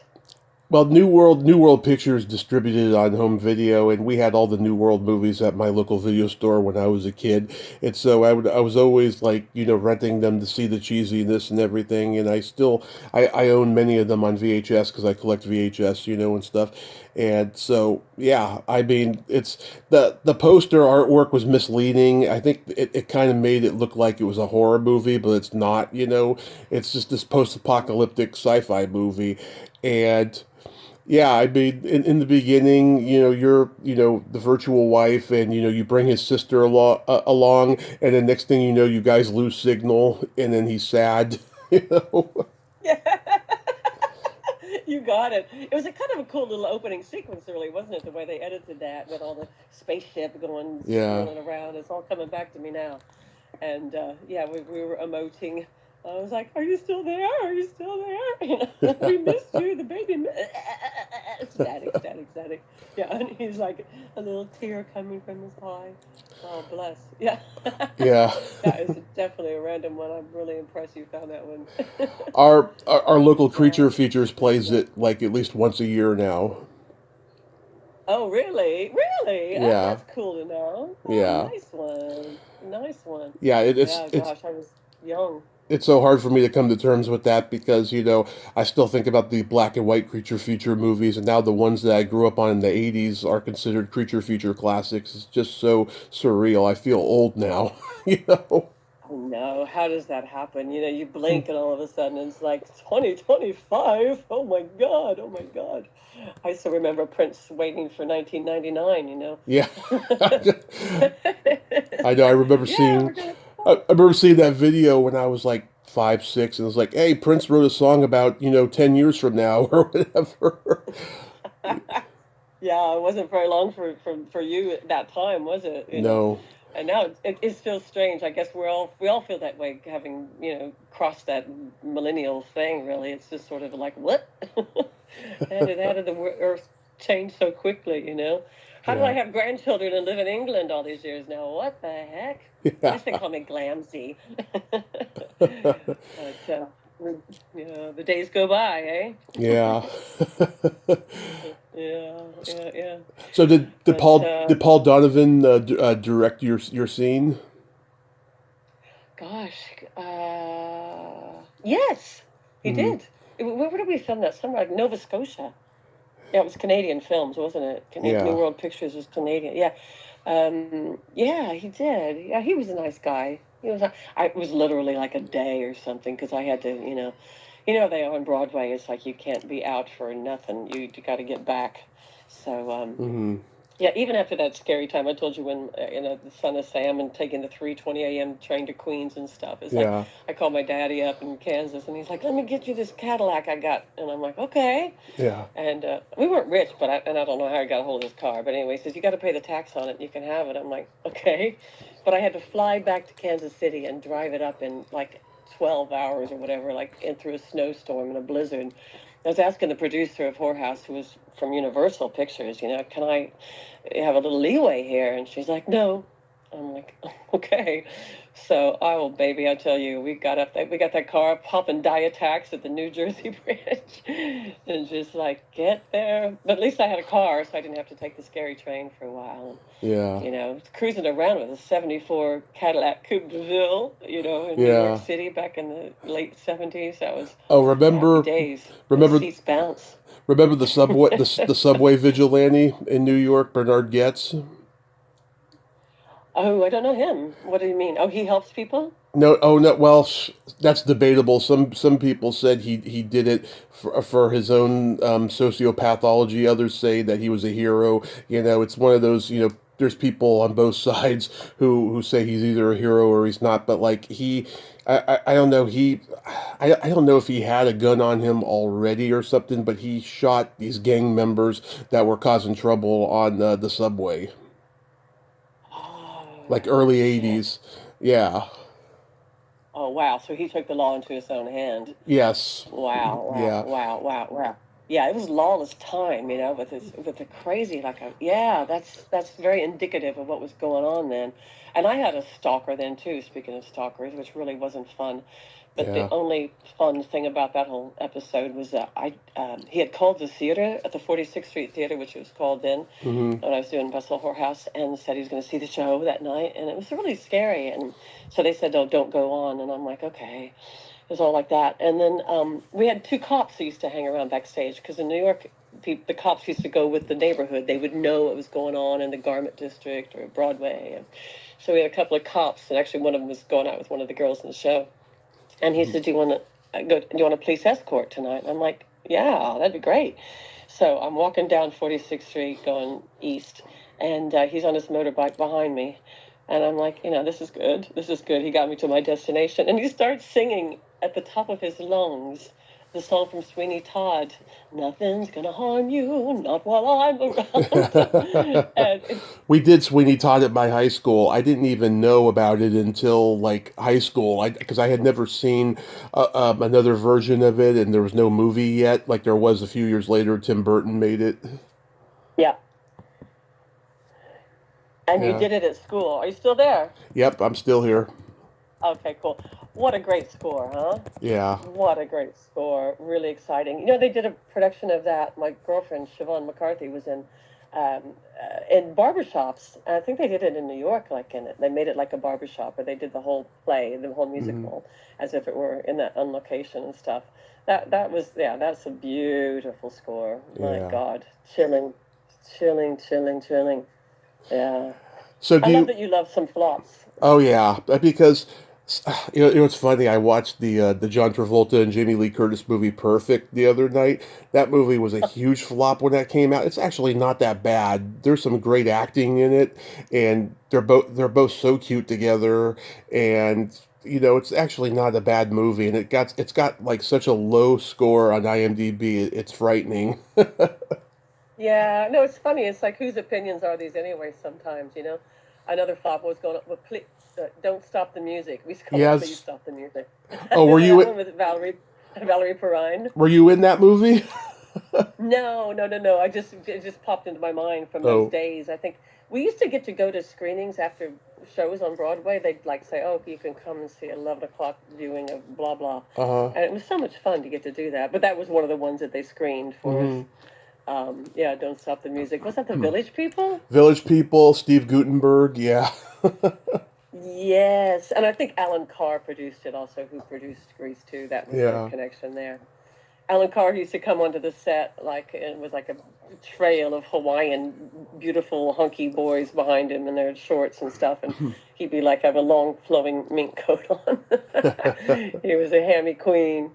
S1: well, New World Pictures distributed on home video, and we had all the New World movies at my local video store when I was a kid. And so I was always like, renting them to see the cheesiness and everything. And I own many of them on VHS because I collect VHS, and stuff. And so, yeah, I mean, it's the poster artwork was misleading. I think it kind of made it look like it was a horror movie, but it's not. It's just this post-apocalyptic sci-fi movie, and yeah, I mean, in the beginning, you're, the virtual wife, and you bring his sister along, and then next thing you know, you guys lose signal, and then he's sad, you know.
S2: Yeah. You got it. It was a kind of a cool little opening sequence, really, wasn't it? The way they edited that with all the spaceship going
S1: Yeah,
S2: swirling around. It's all coming back to me now. And yeah, we were emoting. I was like, "Are you still there? Are you still there? We missed you. The baby, static, static, static." Yeah, and he's like a little tear coming from his eye. Oh, bless. Yeah,
S1: yeah.
S2: that is definitely a random one. I'm really impressed you found that one.
S1: Our local
S2: Yeah,
S1: Creature Features plays it like at least once a year now.
S2: oh, really? Really? Oh,
S1: Yeah,
S2: that's cool to know. Oh,
S1: yeah,
S2: nice one. Nice one.
S1: yeah.
S2: Yeah, gosh, I was young.
S1: It's so hard for me to come to terms with that because I still think about the black and white creature feature movies, and now the ones that I grew up on in the '80s are considered creature feature classics. It's just so surreal. I feel old now, you know.
S2: Oh no, how does that happen? You blink and all of a sudden it's like 2025. Oh my God, oh my God. I still remember Prince waiting for 1999,
S1: Yeah, I know.
S2: Yeah, we're gonna
S1: I remember seeing that video when I was like 5, 6, and it was like, "Hey, Prince wrote a song about 10 years from now or whatever."
S2: Yeah, it wasn't very long for you at that time, was it?
S1: No,
S2: And now it feels strange. I guess we all feel that way, having crossed that millennial thing. Really, it's just sort of like what? How did the earth change so quickly? How did I
S1: yeah,
S2: have grandchildren and live in England all these years now? What the heck? At
S1: yeah.
S2: least they call me Glamsy. But the days go by, eh?
S1: Yeah.
S2: Yeah, yeah, yeah.
S1: So did
S2: But
S1: Paul Donovan direct your scene?
S2: gosh, yes, he
S1: Hmm.
S2: did. Where did we film that? Somewhere like Nova Scotia. Yeah, it was Canadian Films, wasn't it? New
S1: Yeah.
S2: World Pictures was Canadian. Yeah, yeah, he did. Yeah, he was a nice guy. He was. It was literally like a day or something because I had to, they are on Broadway. It's like you can't be out for nothing. You got to get back. So
S1: Hmm.
S2: yeah, even after that scary time I told you when the Son of Sam and taking the 3:20 a.m. train to Queens and stuff. It's like
S1: Yeah.
S2: I called my daddy up in Kansas and he's like, "Let me get you this Cadillac I got," and I'm like, "Okay."
S1: Yeah.
S2: And we weren't rich, but I don't know how I got a hold of his car. But anyway, he says you got to pay the tax on it. You can have it. I'm like, okay, but I had to fly back to Kansas City and drive it up in like 12 hours or whatever, like in through a snowstorm and a blizzard. I was asking the producer of Whorehouse, who was from Universal Pictures, can I have a little leeway here? And she's like, no. I'm like, okay. So, oh, baby, I tell you, we got that car popping Diatax at the New Jersey Bridge and just like, get there. But at least I had a car, so I didn't have to take the scary train for a while.
S1: Yeah.
S2: Cruising around with a 74 Cadillac Coupe de Ville, in New York
S1: Yeah.
S2: City back in the late 70s. That was
S1: Oh,
S2: happy days. The
S1: remember
S2: seats bounce.
S1: remember the subway vigilante in New York, Bernard Getz?
S2: Oh, I don't know him. What do you mean? Oh, he helps people?
S1: No, oh no. Well, that's debatable. Some people said he did it for his own sociopathology. Others say that he was a hero. It's one of those. There's people on both sides who say he's either a hero or he's not. But like I don't know. I don't know if he had a gun on him already or something. But he shot these gang members that were causing trouble on the subway, like
S2: Oh,
S1: early
S2: shit.
S1: '80s. Yeah.
S2: Oh, wow. So he took the law into his own hand.
S1: Yes.
S2: Wow, wow,
S1: Yeah.
S2: wow, wow, wow. Yeah, it was lawless time, with the crazy yeah, that's very indicative of what was going on then. And I had a stalker then too, speaking of stalkers, which really wasn't fun. But the
S1: Yeah.
S2: only fun thing about that whole episode was that I he had called the theater at the 46th Street Theater, which it was called then,
S1: Hmm.
S2: when I was doing Little Whorehouse, and said he was going to see the show that night, and it was really scary. And so they said, "No, don't go on," and I'm like, "Okay." It was all like that. And then we had two cops who used to hang around backstage because in New York, the cops used to go with the neighborhood. They would know what was going on in the Garment District or Broadway. And so we had a couple of cops, and actually one of them was going out with one of the girls in the show. And he said, "Do you want to go? Do you want a police escort tonight?" And I'm like, "Yeah, that'd be great." So I'm walking down 46th Street going east, and he's on his motorbike behind me. And I'm like, this is good. This is good. He got me to my destination. And he starts singing at the top of his lungs the song from Sweeney Todd, "Nothing's going to harm you, not while I'm around." And
S1: We did Sweeney Todd at my high school. I didn't even know about it until like high school, because I had never seen another version of it, and there was no movie yet. Like there was a few years later, Tim Burton made it.
S2: yeah, and you
S1: Yeah.
S2: did it at school. Are you still there?
S1: Yep, I'm still here.
S2: Okay, cool. What a great score, huh?
S1: Yeah.
S2: What a great score. Really exciting. They did a production of that. My girlfriend, Siobhan McCarthy, was in barbershops. I think they did it in New York, like in it. They made it like a barbershop, or they did the whole play, the whole
S1: Hmm.
S2: musical, as if it were in that on location and stuff. That was, yeah, that's a beautiful score. My
S1: Yeah.
S2: God. Chilling, chilling, chilling, chilling. Yeah.
S1: So
S2: I
S1: do
S2: love
S1: you?
S2: that you love some flops.
S1: Oh yeah, because it's funny. I watched the John Travolta and Jamie Lee Curtis movie Perfect the other night. That movie was a huge flop when that came out. It's actually not that bad. There's some great acting in it, and they're both so cute together. And it's actually not a bad movie. And it's got like such a low score on IMDb. It's frightening.
S2: Yeah, no, it's funny. It's like, whose opinions are these anyway? Sometimes, another flop was going on. Well, please, don't stop the music. We used to call it "Please
S1: Yes.
S2: Stop the Music."
S1: Oh,
S2: Remember that one with Valerie Perrine?
S1: were you in that movie?
S2: No, no, no, no. It just popped into my mind from those
S1: Oh.
S2: days. I think we used to get to go to screenings after shows on Broadway. They'd like say, "Oh, you can come and see 11 o'clock viewing of blah blah,"
S1: Uh huh.
S2: and it was so much fun to get to do that. But that was one of the ones that they screened for us.
S1: Hmm.
S2: Yeah, "Don't Stop the Music." Was that the Village People?
S1: Village People, Steve Gutenberg, yeah.
S2: Yes, and I think Alan Carr produced it also, who produced Grease too. That was the
S1: Yeah.
S2: connection there. Alan Carr used to come onto the set like it was like a trail of Hawaiian beautiful hunky boys behind him in their shorts and stuff, and he'd be like have a long flowing mink coat on. He was a hammy queen.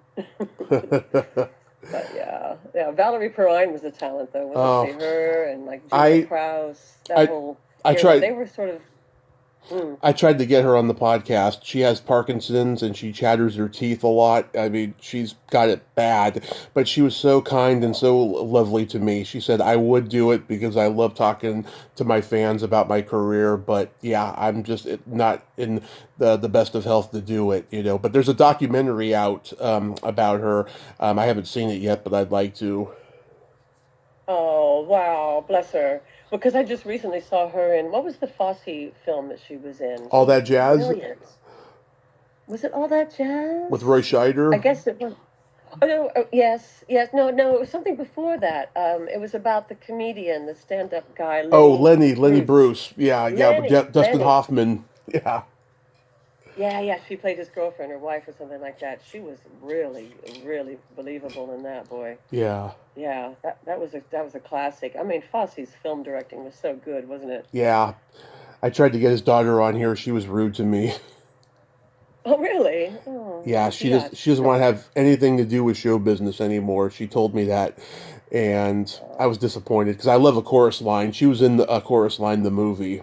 S2: But yeah, yeah. Valerie Perrine was a talent though, wasn't she?
S1: Oh,
S2: Her and like Julia
S1: I
S2: Krause, that
S1: I
S2: whole
S1: I
S2: era.
S1: tried
S2: They were sort of. Mm,
S1: I tried to get her on the podcast. She has Parkinson's and she chatters her teeth a lot. I mean, she's got it bad, but she was so kind and so lovely to me. She said I would do it because I love talking to my fans about my career, but yeah, I'm just not in the best of health to do it. But there's a documentary out about her. I haven't seen it yet, but I'd like to.
S2: Oh, wow, bless her. Because I just recently saw her in, what was the Fosse film that she was in?
S1: All
S2: She was
S1: that jazz
S2: brilliant. Was it All That
S1: with
S2: Jazz?
S1: Roy
S2: I
S1: Scheider.
S2: guess it was. Oh no! Oh, yes, yes. No, no. It was something before that. It was about the comedian, the stand-up guy,
S1: Oh,
S2: Lenny
S1: Lenny
S2: Bruce.
S1: Bruce. Yeah, yeah, with
S2: Lenny,
S1: Dustin
S2: Lenny.
S1: Hoffman. Yeah.
S2: Yeah, yeah. She played his girlfriend or wife or something like that. She was really, really believable in that, boy.
S1: Yeah.
S2: Yeah, that was a classic. I mean, Fosse's film directing was so good, wasn't it?
S1: Yeah. I tried to get his daughter on here. She was rude to me.
S2: Oh, really? Oh,
S1: Yeah,
S2: what's she
S1: she
S2: got?
S1: does. She doesn't want to have anything to do with show business anymore. She told me that, and I was disappointed because I love a chorus line. She was in a chorus line in the movie.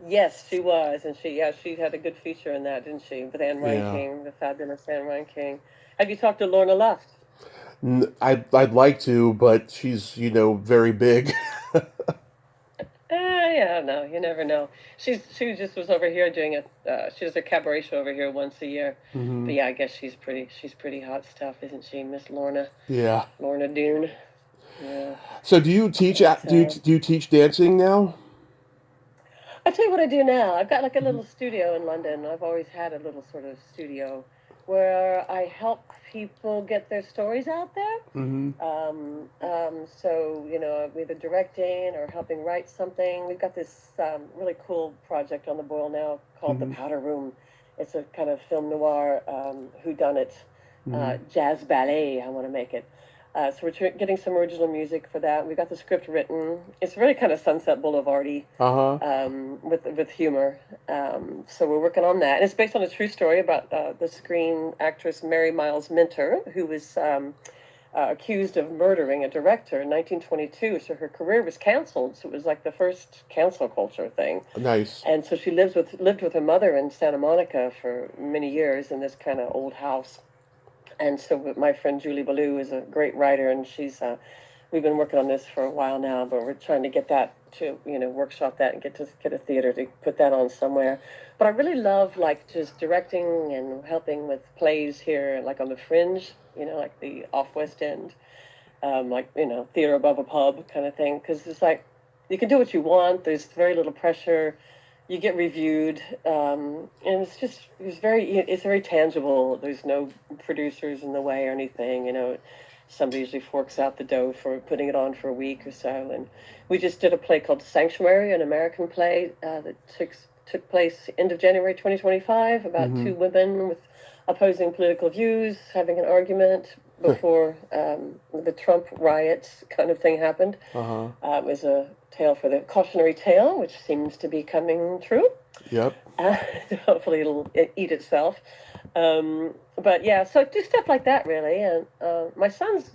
S2: Yes, she was, and she had a good feature in that, didn't she? With Anne
S1: Yeah.
S2: King, the fabulous Anne King. Have you talked to Lorna Luft?
S1: I'd like to, but she's very big.
S2: yeah, no, you never know. She just was over here doing a she does a cabaret show over here once a year.
S1: Mm-hmm.
S2: But yeah, I guess she's pretty hot stuff, isn't she, Miss Lorna?
S1: Yeah.
S2: Lorna Doone. Yeah.
S1: So do you teach
S2: But
S1: do you teach dancing now?
S2: I'll tell you what I do now. I've got like a little studio in London. I've always had a little sort of studio where I help people get their stories out there.
S1: Mm-hmm.
S2: So, I'm either directing or helping write something. We've got this really cool project on the boil now called The
S1: Mm-hmm.
S2: Powder Room. It's a kind of film noir, whodunit,
S1: Mm-hmm.
S2: jazz ballet, I want to make it. So we're getting some original music for that. We got the script written. It's really kind of Sunset Boulevard-y,
S1: Uh-huh.
S2: with humor. So we're working on that. And it's based on a true story about the screen actress Mary Miles Minter, who was accused of murdering a director in 1922. So her career was canceled. So it was like the first cancel culture thing.
S1: Nice.
S2: And so she lived with her mother in Santa Monica for many years in this kind of old house. And so my friend Julie Ballou is a great writer, and we've been working on this for a while now, but we're trying to get that to, workshop that and get a theater to put that on somewhere. But I really love like just directing and helping with plays here, like on the Fringe, like the off West End, theater above a pub kind of thing. Because it's like, you can do what you want. There's very little pressure. You get reviewed, and it's very tangible. There's no producers in the way or anything. Somebody usually forks out the dough for putting it on for a week or so. And we just did a play called Sanctuary, an American play that took place end of January 2025, about
S1: Mm-hmm.
S2: two women with opposing political views having an argument before the Trump riots kind of thing happened.
S1: Uh-huh.
S2: It was a tale for the cautionary tale, which seems to be coming true.
S1: Yep.
S2: Hopefully it'll eat itself. But yeah, so do stuff like that really. And my son's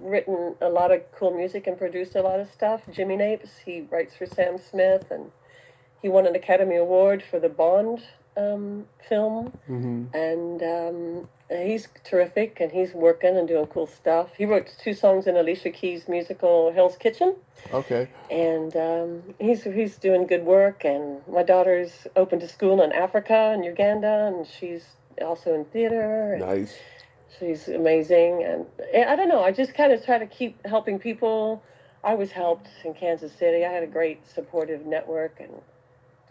S2: written a lot of cool music and produced a lot of stuff. Jimmy Napes, he writes for Sam Smith, and he won an Academy Award for the Bond film.
S1: Mm-hmm.
S2: And he's terrific, and he's working and doing cool stuff. He wrote 2 songs in Alicia Keys' musical Hell's Kitchen.
S1: Okay.
S2: And he's doing good work. And my daughter's open to school in Africa and Uganda, and she's also in theater. And
S1: Nice.
S2: she's amazing. And I don't know, I just kind of try to keep helping people. I was helped in Kansas City. I had a great supportive network, and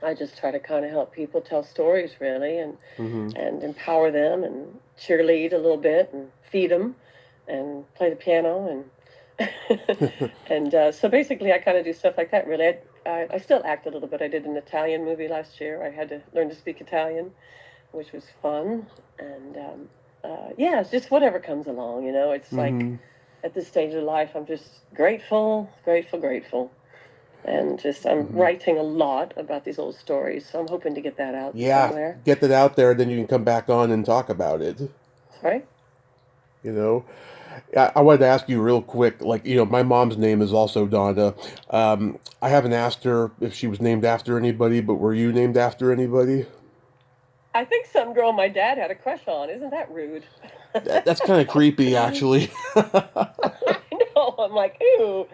S2: I just try to kind of help people tell stories, really, and
S1: Mm-hmm.
S2: and empower them, and cheerlead a little bit, and feed them, and play the piano, and and so basically, I kind of do stuff like that. Really, I still act a little bit. I did an Italian movie last year. I had to learn to speak Italian, which was fun, and yeah, it's just whatever comes along. It's like
S1: Mm-hmm.
S2: at this stage of life, I'm just grateful, grateful, grateful. And I'm
S1: Mm-hmm.
S2: writing a lot about these old stories, so I'm hoping to get that out
S1: Yeah.
S2: somewhere.
S1: Get that out there, then you can come back on and talk about it.
S2: Right?
S1: You know. I wanted to ask you real quick, like, my mom's name is also Donna. I haven't asked her if she was named after anybody, but were you named after anybody?
S2: I think some girl my dad had a crush on. Isn't that rude?
S1: That's kind of creepy, actually.
S2: I know. I'm like, ew.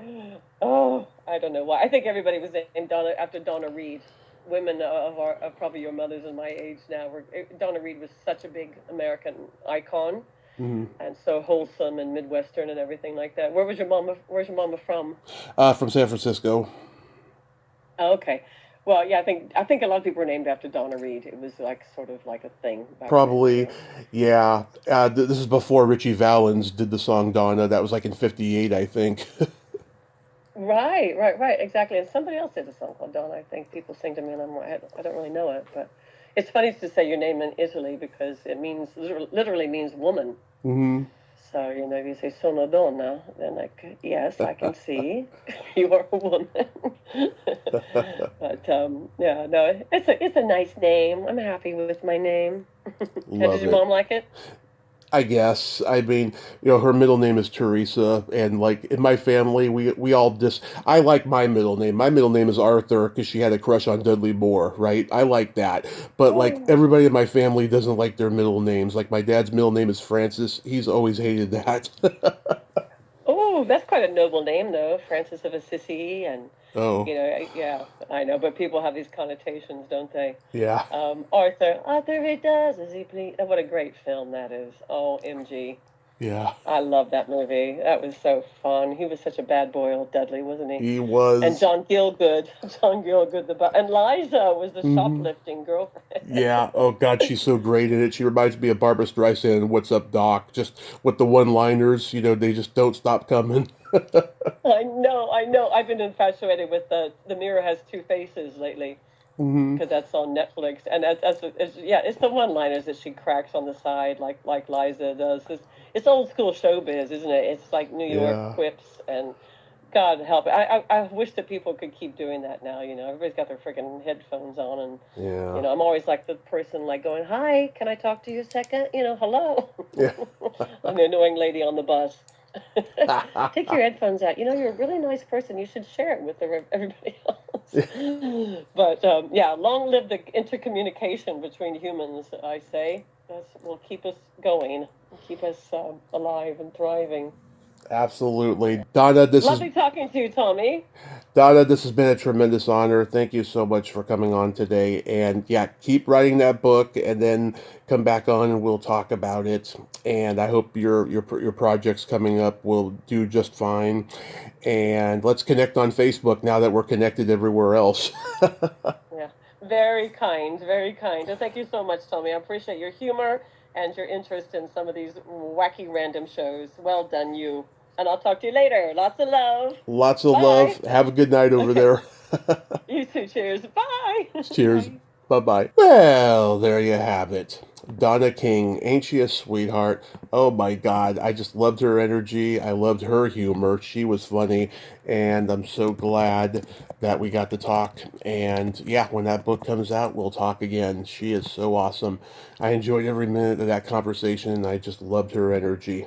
S2: Oh, I don't know why. I think everybody was named Donna after Donna Reed. Women of probably your mothers and my age now Donna Reed was such a big American icon,
S1: Hmm.
S2: and so wholesome and Midwestern and everything like that. Where's your mama from?
S1: From San Francisco.
S2: Oh, okay. Well, yeah, I think a lot of people were named after Donna Reed. It was like sort of like a thing back then.
S1: Probably, yeah. This is before Richie Valens did the song Donna. That was like in '58, I think.
S2: Right, right, right, exactly. And somebody else did a song called Donna. I think people sing to me, and I don't really know it, but it's funny to say your name in Italy because it means literally means woman.
S1: Hmm.
S2: So if you say sono donna, then like yes, I can see you are a woman. But yeah, no, it's a nice name. I'm happy with my name. Did
S1: Love
S2: your
S1: it.
S2: mom like it?
S1: I guess. I mean, her middle name is Teresa, and like in my family, we all I like my middle name. My middle name is Arthur because she had a crush on Dudley Moore, right? I like that, but like
S2: Oh,
S1: everybody in my family doesn't like their middle names. Like my dad's middle name is Francis. He's always hated that.
S2: oh, that's quite a noble name though, Francis of Assisi, and
S1: Oh,
S2: Yeah, I know, but people have these connotations, don't they?
S1: yeah,
S2: Arthur, he does as he please. What a great film that is. Oh, MG.
S1: yeah.
S2: I love that movie. That was so fun. He was such a bad boy, old Dudley, wasn't he?
S1: He
S2: And
S1: was.
S2: John Gielgud, and Liza was the
S1: Hmm.
S2: shoplifting girlfriend.
S1: Yeah. Oh God, she's so great in it. She reminds me of Barbara Streisand in What's Up, Doc? Just with the one-liners, they just don't stop coming.
S2: I know. I've been infatuated with the Mirror Has Two Faces lately
S1: Hmm.
S2: because that's on Netflix, and yeah, it's the one-liners that she cracks on the side, like Liza does. It's old school showbiz, isn't it? It's like New York
S1: Yeah.
S2: quips, and God help it. I wish that people could keep doing that now. Everybody's got their freaking headphones on, and
S1: Yeah.
S2: I'm always like the person like going, "Hi, can I talk to you a second? Hello."
S1: Yeah.
S2: I'm the annoying lady on the bus. Take your headphones out. You're a really nice person. You should share it with everybody else. But yeah, long live the intercommunication between humans. I say that will keep us going, keep us alive and thriving.
S1: Absolutely.
S2: Lovely talking to you, Tommy.
S1: Donna, this has been a tremendous honor. Thank you so much for coming on today. And yeah, keep writing that book and then come back on and we'll talk about it. And I hope your projects coming up will do just fine. And let's connect on Facebook now that we're connected everywhere else.
S2: Yeah, very kind, very kind. And thank you so much, Tommy. I appreciate your humor and your interest in some of these wacky random shows. Well done, you. And I'll talk to you later. Lots of love.
S1: Lots of love.
S2: Bye.
S1: Have a good night over
S2: Okay.
S1: there.
S2: You too. Cheers. Bye.
S1: Cheers.
S2: Bye.
S1: Bye bye. Well, there you have it. Donna King, ain't she a sweetheart? Oh my God, I just loved her energy. I loved her humor. She was funny, and I'm so glad that we got to talk. And yeah, when that book comes out, we'll talk again. She is so awesome. I enjoyed every minute of that conversation, and I just loved her energy.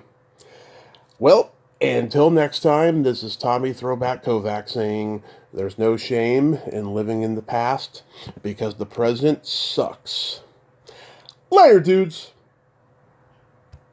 S1: Well, until next time, this is Tommy Throwback Kovac saying there's no shame in living in the past because the present sucks. Later, dudes.